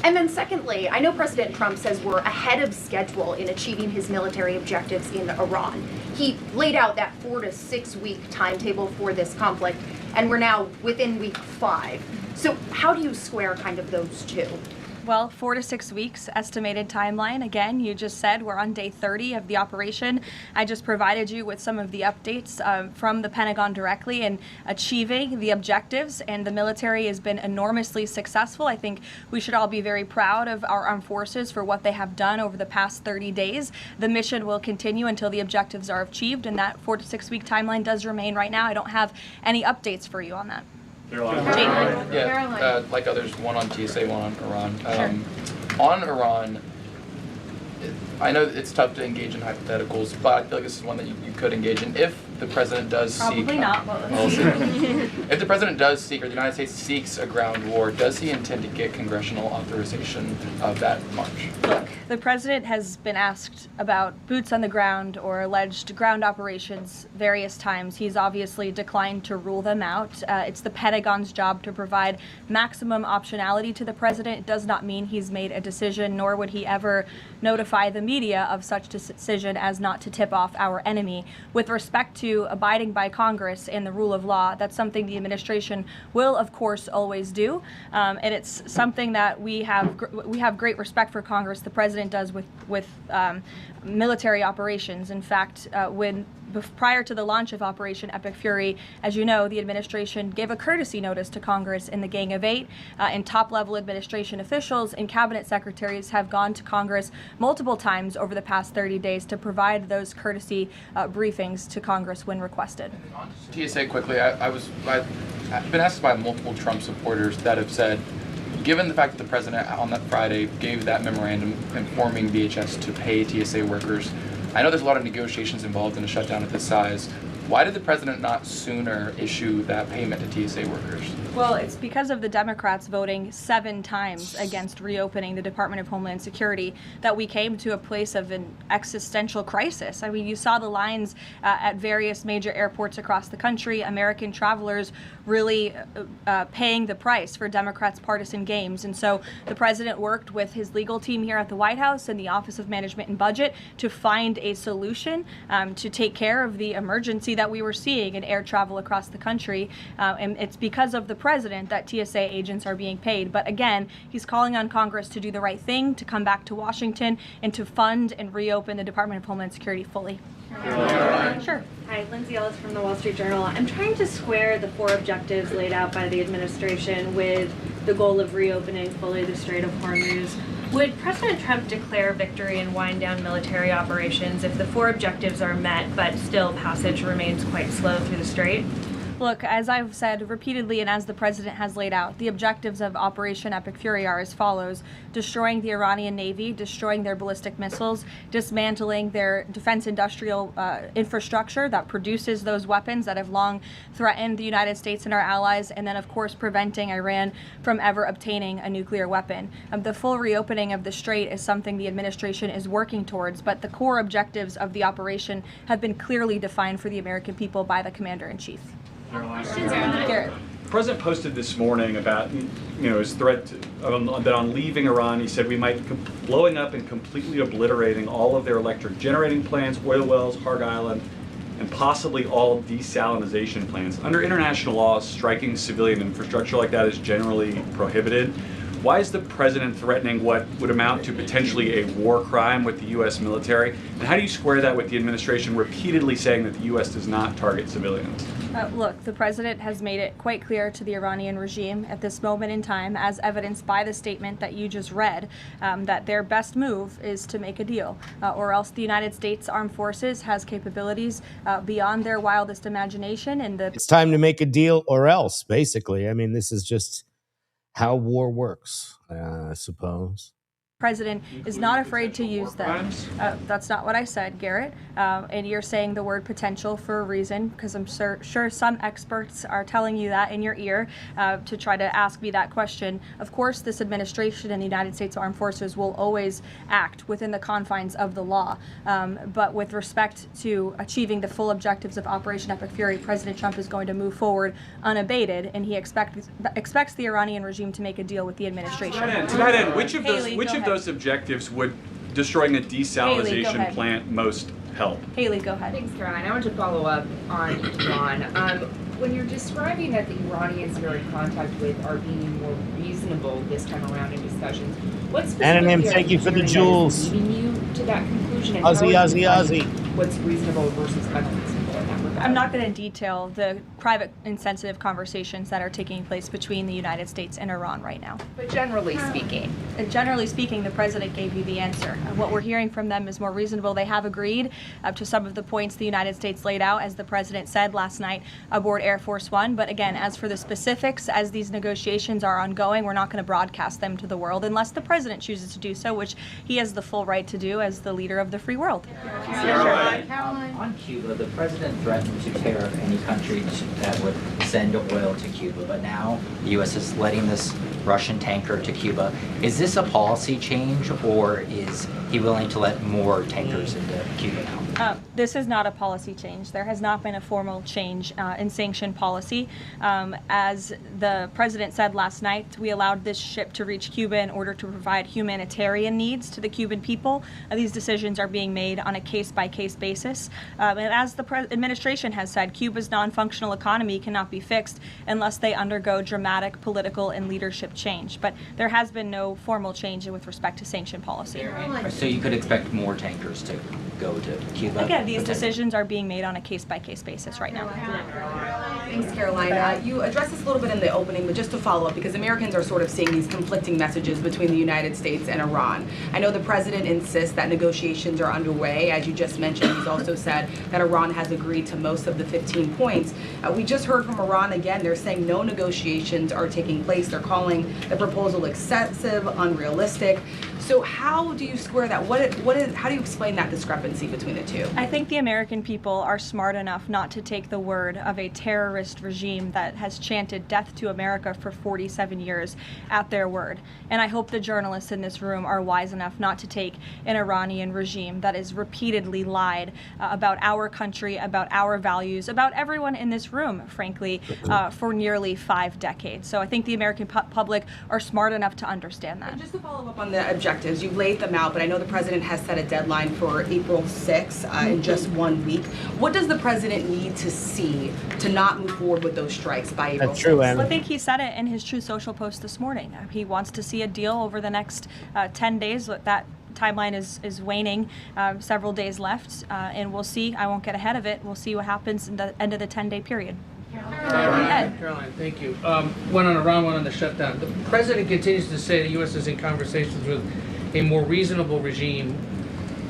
And then secondly, I know President Trump says we're ahead of schedule in achieving his military objectives in Iran. He laid out that 4 to 6 week timetable for this conflict, and we're now within week 5. So how do you square kind of those two? Well, 4 to 6 weeks estimated timeline. Again, you just said we're on day 30 of the operation. I just provided you with some of the updates from the Pentagon directly in achieving the objectives, and the military has been enormously successful. I think we should all be very proud of our armed forces for what they have done over the past 30 days. The mission will continue until the objectives are achieved, and that 4 to 6 week timeline does remain right now. I don't have any updates for you on that. Yeah, like others, one on TSA, one on Iran. On Iran, I know it's tough to engage in hypotheticals, but I feel like this is one that you could engage in. If the president does seek... Probably not, but let's see. If the president does seek, or the United States seeks a ground war, does he intend to get congressional authorization of that march? Look, the president has been asked about boots on the ground or alleged ground operations various times. He's obviously declined to rule them out. It's the Pentagon's job to provide maximum optionality to the president. It does not mean he's made a decision, nor would he ever notify the media of such decision as not to tip off our enemy. With respect to abiding by Congress and the rule of law, that's something the administration will, of course, always do. And it's something that we have great respect for Congress. The president does with military operations. In fact, prior to the launch of Operation Epic Fury, as you know, the administration gave a courtesy notice to Congress in the Gang of Eight, and top-level administration officials and cabinet secretaries have gone to Congress multiple times over the past 30 days to provide those courtesy briefings to Congress when requested. TSA quickly, I've been asked by multiple Trump supporters that have said, given the fact that the president on that Friday gave that memorandum informing DHS to pay TSA workers, I know there's a lot of negotiations involved in a shutdown of this size. Why did the president not sooner issue that payment to TSA workers? Well, it's because of the Democrats voting 7 times against reopening the Department of Homeland Security that we came to a place of an existential crisis. I mean, you saw the lines at various major airports across the country, American travelers really paying the price for Democrats' partisan games. And so the president worked with his legal team here at the White House and the Office of Management and Budget to find a solution to take care of the emergency that we were seeing in air travel across the country. And it's because of the president that TSA agents are being paid. But again, he's calling on Congress to do the right thing, to come back to Washington, and to fund and reopen the Department of Homeland Security fully. Sure. Hi, Lindsay Ellis from the Wall Street Journal. I'm trying to square the 4 objectives laid out by the administration with the goal of reopening fully the Strait of Hormuz. Would President Trump declare victory and wind down military operations if the 4 objectives are met, but still passage remains quite slow through the strait? Look, as I've said repeatedly and as the president has laid out, the objectives of Operation Epic Fury are as follows: destroying the Iranian Navy, destroying their ballistic missiles, dismantling their defense industrial infrastructure that produces those weapons that have long threatened the United States and our allies, and then, of course, preventing Iran from ever obtaining a nuclear weapon. The full reopening of the Strait is something the administration is working towards, but the core objectives of the operation have been clearly defined for the American people by the Commander-in-Chief. Garrett. The president posted this morning about, his threat that on leaving Iran, he said we might blowing up and completely obliterating all of their electric generating plants, oil wells, Harg Island, and possibly all desalinization plants. Under international law, striking civilian infrastructure like that is generally prohibited. Why is the president threatening what would amount to potentially a war crime with the U.S. military? And how do you square that with the administration repeatedly saying that the U.S. does not target civilians? Look, the president has made it quite clear to the Iranian regime at this moment in time, as evidenced by the statement that you just read, that their best move is to make a deal, or else the United States Armed Forces has capabilities beyond their wildest imagination. And it's time to make a deal or else, basically. I mean, this is just how war works, I suppose. President is not afraid to use them. That's not what I said, Garrett. And you're saying the word potential for a reason, because I'm sure some experts are telling you that in your ear to try to ask me that question. Of course, this administration and the United States Armed Forces will always act within the confines of the law. But with respect to achieving the full objectives of Operation Epic Fury, President Trump is going to move forward unabated, and he expects the Iranian regime to make a deal with the administration. To that end, which of those objectives would destroying a desalinization plant most help? Haley, go ahead. Thanks, Caroline. I want to follow up on Iran. When you're describing that the Iranians you're in contact with are being more reasonable this time around in discussions, what specifically thank you for the jewels. leading you to that conclusion? And Ozzy. What's reasonable versus unreasonable in that regard? I'm not going to detail the private and sensitive conversations that are taking place between the United States and Iran right now. But generally speaking? Generally speaking, the president gave you the answer. What we're hearing from them is more reasonable. They have agreed to some of the points the United States laid out, as the president said last night aboard Air Force One. But again, as for the specifics, as these negotiations are ongoing, we're not going to broadcast them to the world unless the president chooses to do so, which he has the full right to do as the leader of the free world. On Cuba, the president threatened to tariff any country that would send oil to Cuba, but now the U.S. is letting this Russian tanker to Cuba. Is this a policy change, or is he willing to let more tankers into Cuba now? This is not a policy change. There has not been a formal change in sanction policy. As the president said last night, we allowed this ship to reach Cuba in order to provide humanitarian needs to the Cuban people. These decisions are being made on a case-by-case basis. And as the administration has said, Cuba's non-functional economy cannot be fixed unless they undergo dramatic political and leadership change. But there has been no formal change with respect to sanction policy. So you could expect more tankers to go to Cuba? Again, these decisions are being made on a case-by-case basis right now. Thanks, Caroline. You addressed this a little bit in the opening, but just to follow up, because Americans are sort of seeing these conflicting messages between the United States and Iran. I know the president insists that negotiations are underway. As you just mentioned, he's also said that Iran has agreed to most of the 15 points. We just heard from Iran again. They're saying no negotiations are taking place. They're calling the proposal excessive, unrealistic. So how do you square that? How do you explain that discrepancy between the two? I think the American people are smart enough not to take the word of a terrorist regime that has chanted death to America for 47 years at their word. And I hope the journalists in this room are wise enough not to take an Iranian regime that has repeatedly lied about our country, about our values, about everyone in this room, frankly, for nearly 5 decades. So I think the American public are smart enough to understand that. And just to follow up on the objectives, you've laid them out, but I know the president has set a deadline for April 6th in just 1 week. What does the president need to see to not move forward with those strikes by April 6th? That's true, Well, I think he said it in his Truth Social post this morning. He wants to see a deal over the next 10 days. That timeline is waning, several days left, and we'll see. I won't get ahead of it. We'll see what happens in the end of the 10-day period. Caroline, thank you. One on Iran, one on the shutdown. The president continues to say the U.S. is in conversations with a more reasonable regime.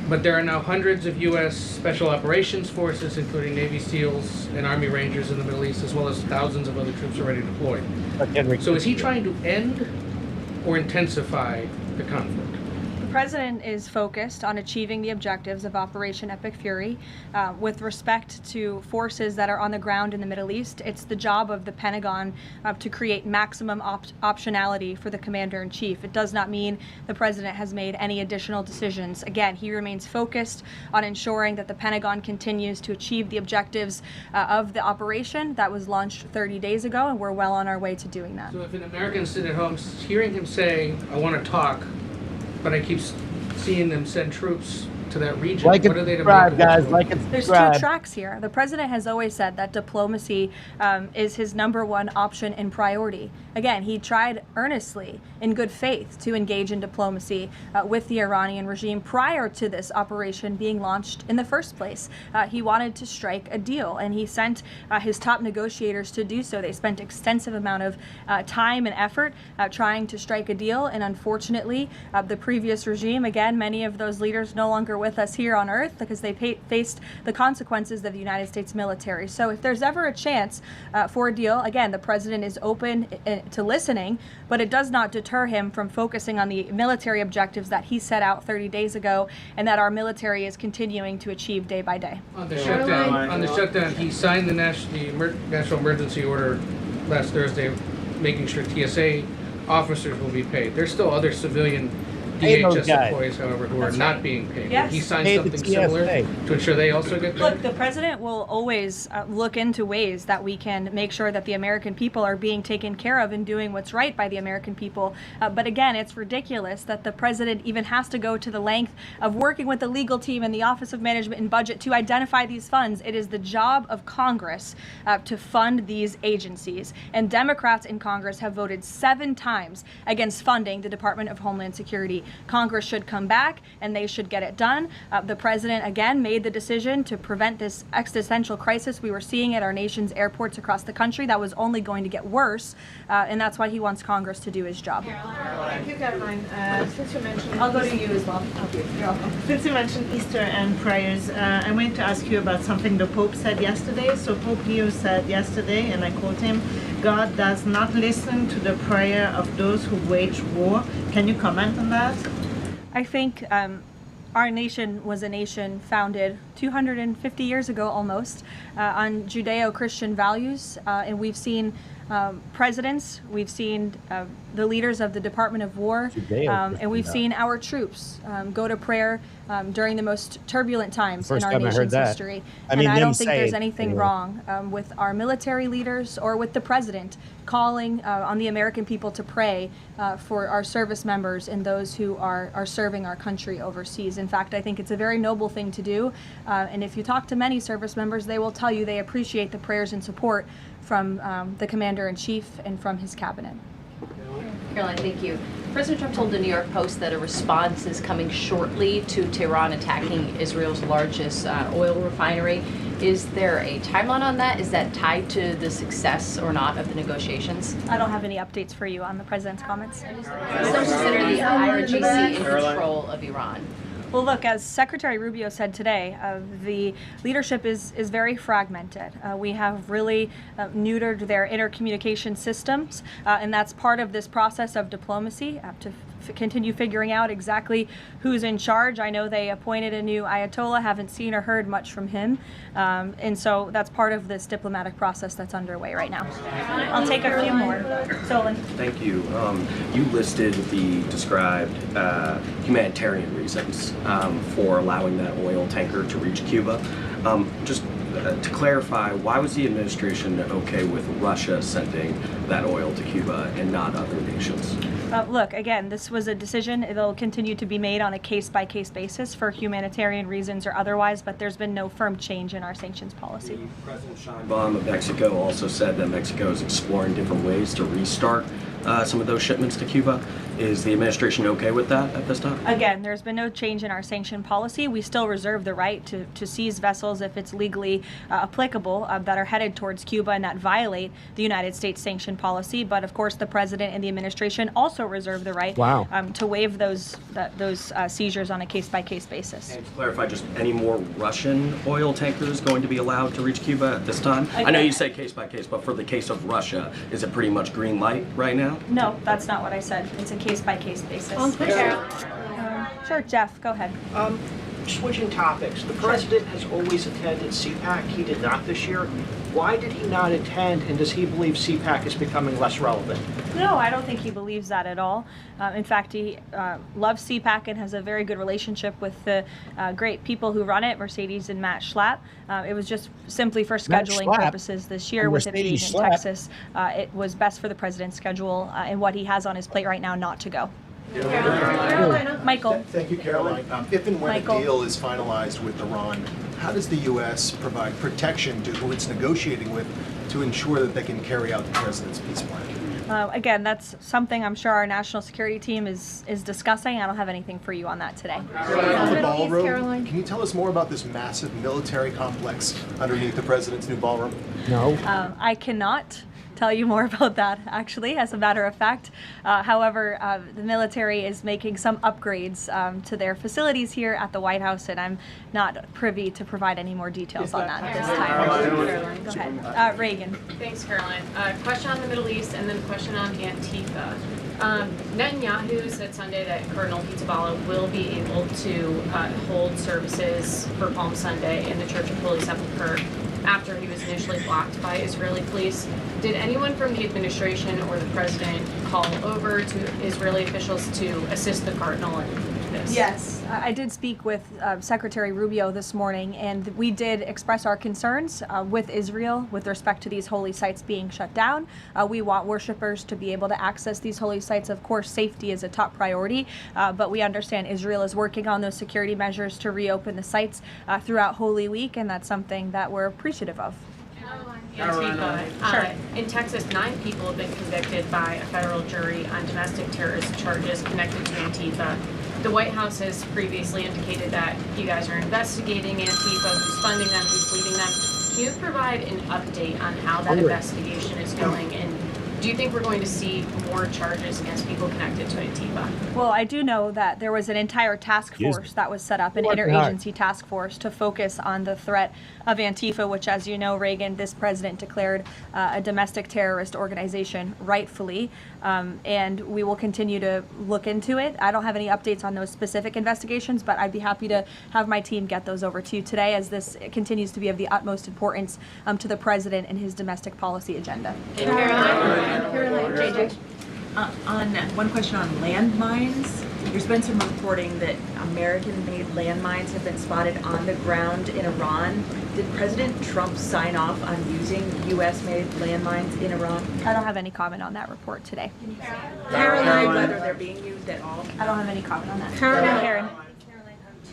But there are now hundreds of U.S. Special Operations Forces, including Navy SEALs and Army Rangers in the Middle East, as well as thousands of other troops already deployed. So is he trying to end or intensify the conflict? The president is focused on achieving the objectives of Operation Epic Fury. With respect to forces that are on the ground in the Middle East, it's the job of the Pentagon to create maximum optionality for the commander-in-chief. It does not mean the president has made any additional decisions. Again, he remains focused on ensuring that the Pentagon continues to achieve the objectives of the operation that was launched 30 days ago, and we're well on our way to doing that. So if an American sit at home hearing him say, I want to talk, but I keep seeing them send troops to that region. Like what and are they to subscribe, make guys. Like and There's subscribe. two tracks here. The president has always said that diplomacy is his #1 option and priority. Again, he tried earnestly, in good faith, to engage in diplomacy with the Iranian regime prior to this operation being launched in the first place. He wanted to strike a deal, and he sent his top negotiators to do so. They spent extensive amount of time and effort trying to strike a deal, and unfortunately, the previous regime, again, many of those leaders no longer with us here on Earth because they faced the consequences of the United States military. So if there's ever a chance for a deal, again, the president is open to listening, but it does not deter him from focusing on the military objectives that he set out 30 days ago and that our military is continuing to achieve day by day. On the shutdown, he signed the national emergency order last Thursday, making sure TSA officers will be paid. There's still other civilian DHS employees, however, who are not being paid. Yes. He signed something similar to ensure they also get paid? Look, the president will always look into ways that we can make sure that the American people are being taken care of and doing what's right by the American people. But again, it's ridiculous that the president even has to go to the length of working with the legal team and the Office of Management and Budget to identify these funds. It is the job of Congress to fund these agencies. And Democrats in Congress have voted 7 times against funding the Department of Homeland Security. Congress should come back and they should get it done. The president, again, made the decision to prevent this existential crisis we were seeing at our nation's airports across the country that was only going to get worse, and that's why he wants Congress to do his job. Thank you, Caroline. Since you mentioned... I'll go to you as well. Okay, you're welcome. Since you mentioned Easter and prayers, I wanted to ask you about something the Pope said yesterday. So Pope Leo said yesterday, and I quote him, God does not listen to the prayer of those who wage war. Can you comment on that? I think our nation was a nation founded 250 years ago almost on Judeo-Christian values, and we've seen presidents, we've seen the leaders of the Department of War, and we've seen our troops go to prayer during the most turbulent times in our nation's history. And I don't think there's anything wrong with our military leaders or with the president calling on the American people to pray for our service members and those who are serving our country overseas. In fact, I think it's a very noble thing to do. And if you talk to many service members, they will tell you they appreciate the prayers and support from the Commander-in-Chief and from his cabinet. Caroline, thank you. President Trump told the New York Post that a response is coming shortly to Tehran attacking Israel's largest oil refinery. Is there a timeline on that? Is that tied to the success or not of the negotiations? I don't have any updates for you on the president's comments. Some consider the IRGC in control of Iran. Well, look, as Secretary Rubio said today, the leadership is very fragmented. We have really neutered their intercommunication systems, and that's part of this process of diplomacy to continue figuring out exactly who's in charge. I know they appointed a new Ayatollah, haven't seen or heard much from him, and so that's part of this diplomatic process that's underway right now. I'll take a few more. Solon. Thank you. You listed the described humanitarian reasons for allowing that oil tanker to reach Cuba. Just to clarify, why was the administration okay with Russia sending that oil to Cuba and not other nations? Look, again, this was a decision. It'll continue to be made on a case-by-case basis for humanitarian reasons or otherwise, but there's been no firm change in our sanctions policy. President Sheinbaum of Mexico also said that Mexico is exploring different ways to restart some of those shipments to Cuba. Is the administration okay with that at this time? Again, there's been no change in our sanction policy. We still reserve the right to seize vessels if it's legally applicable that are headed towards Cuba and that violate the United States sanction policy. But of course, the president and the administration also also reserve the right to waive those seizures on a case-by-case basis. And to clarify, just any more Russian oil tankers going to be allowed to reach Cuba at this time? I know you say case-by-case, but for the case of Russia, is it pretty much green light right now? No, that's not what I said. It's a case-by-case basis. Sure, Jeff, go ahead. Switching topics, the president has always attended CPAC. He did not this year. Why did he not attend, and does he believe CPAC is becoming less relevant? No, I don't think he believes that at all. In fact, he loves CPAC and has a very good relationship with the great people who run it, Mercedes and Matt Schlapp. It was just simply for scheduling purposes this year with it being in Texas. It was best for the president's schedule and what he has on his plate right now not to go. Michael. Thank you, Caroline. If and when a deal is finalized with Iran, how does the U.S. provide protection to who it's negotiating with to ensure that they can carry out the president's peace plan? Again, that's something I'm sure our national security team is discussing. I don't have anything for you on that today. The ballroom. Can you tell us more about this massive military complex underneath the president's new ballroom? No. I cannot tell you more about that, actually, as a matter of fact. However, the military is making some upgrades to their facilities here at the White House, and I'm not privy to provide any more details on that at this time. Go ahead. Reagan. Thanks, Caroline. Question on the Middle East and then a question on Antifa. Netanyahu said Sunday that Cardinal Pizzaballa will be able to hold services for Palm Sunday in the Church of Holy Sepulchre after he was initially blocked by Israeli police. Did anyone from the administration or the president call over to Israeli officials to assist the cardinal in this? Yes, I did speak with Secretary Rubio this morning, and we did express our concerns with Israel with respect to these holy sites being shut down. We want worshipers to be able to access these holy sites. Of course, safety is a top priority, but we understand Israel is working on those security measures to reopen the sites throughout Holy Week, and that's something that we're appreciative of. Antifa. In Texas, 9 people have been convicted by a federal jury on domestic terrorist charges connected to Antifa. The White House has previously indicated that you guys are investigating Antifa, who's funding them, who's leading them. Can you provide an update on how that investigation is going, and do you think we're going to see more charges against people connected to Antifa? Well, I do know that there was an entire task force that was set up, an interagency task force to focus on the threat of Antifa, which, as you know, Reagan, this president declared a domestic terrorist organization, rightfully, and we will continue to look into it. I don't have any updates on those specific investigations, but I'd be happy to have my team get those over to you today, as this continues to be of the utmost importance to the president and his domestic policy agenda. JJ. On one question on landmines, there's been some reporting that American-made landmines have been spotted on the ground in Iran. Did President Trump sign off on using U.S.-made landmines in Iran? I don't have any comment on that report today. Caroline, whether they're being used at all? I don't have any comment on that. Karen.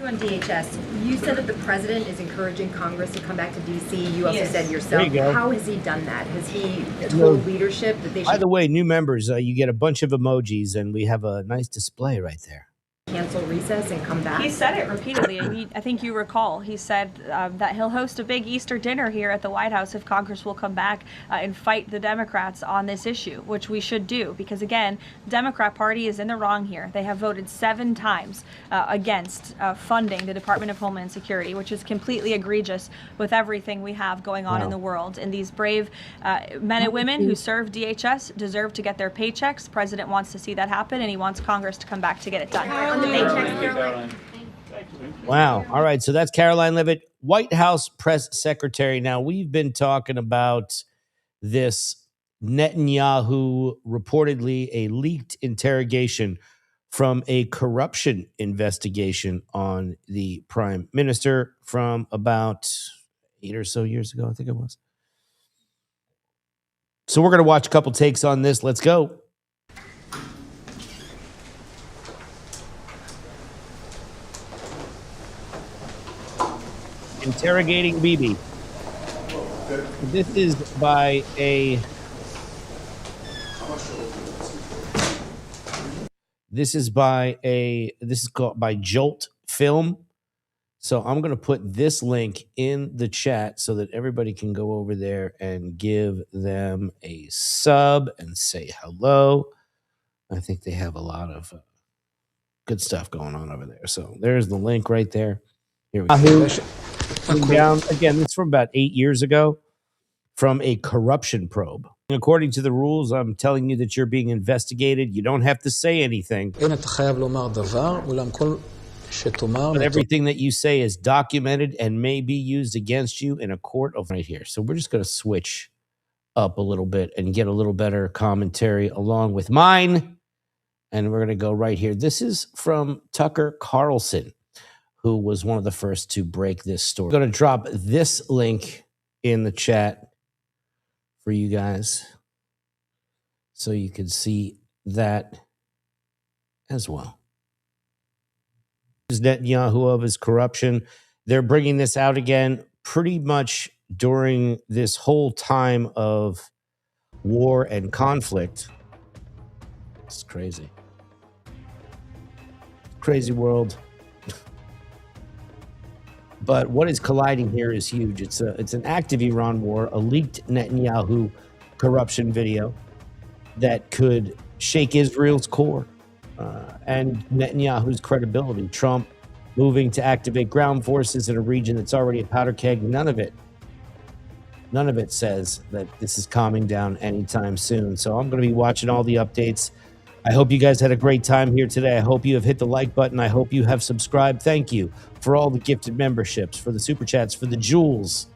On DHS, you said that the president is encouraging Congress to come back to D.C. You also said yourself. There you go. How has he done that? Has he told leadership that they should By the way, new members, you get a bunch of emojis, and we have a nice display right there. cancel recess and come back? He said it repeatedly. I think you recall. He said that he'll host a big Easter dinner here at the White House if Congress will come back and fight the Democrats on this issue, which we should do, because again, the Democrat Party is in the wrong here. They have voted 7 times against funding the Department of Homeland Security, which is completely egregious with everything we have going on in the world. And these brave men and women who serve DHS deserve to get their paychecks. The president wants to see that happen, and he wants Congress to come back to get it done. Wow. All right. So that's Caroline Leavitt, White House press secretary. Now, we've been talking about this Netanyahu, reportedly a leaked interrogation from a corruption investigation on the prime minister from about 8 or so years ago, I think it was. So we're going to watch a couple takes on this. Let's go. Interrogating Bibi. This is by a. This is called by Jolt Film. So I'm going to put this link in the chat so that everybody can go over there and give them a sub and say hello. I think they have a lot of good stuff going on over there. So there's the link right there. Here we go. Down again, it's from about 8 years ago from a corruption probe. According to the rules, I'm telling you that you're being investigated. You don't have to say anything. But everything that you say is documented and may be used against you in a court of right here. So we're just going to switch up a little bit and get a little better commentary along with mine. And we're going to go right here. This is from Tucker Carlson, who was one of the first to break this story. I'm going to drop this link in the chat for you guys so you can see that as well. Netanyahu of his corruption. They're bringing this out again pretty much during this whole time of war and conflict. It's crazy. Crazy world. But what is colliding here is huge. It's an active Iran war, a leaked Netanyahu corruption video that could shake Israel's core and Netanyahu's credibility. Trump moving to activate ground forces in a region that's already a powder keg. None of it says that this is calming down anytime soon. So I'm going to be watching all the updates. I hope you guys had a great time here today. I hope you have hit the like button. I hope you have subscribed. Thank you for all the gifted memberships, for the super chats, for the jewels.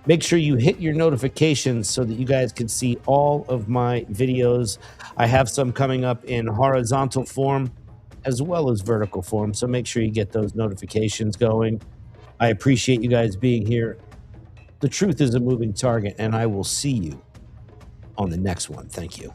Make sure you hit your notifications so that you guys can see all of my videos. I have some coming up in horizontal form as well as vertical form. So make sure you get those notifications going. I appreciate you guys being here. The truth is a moving target, and I will see you on the next one. Thank you.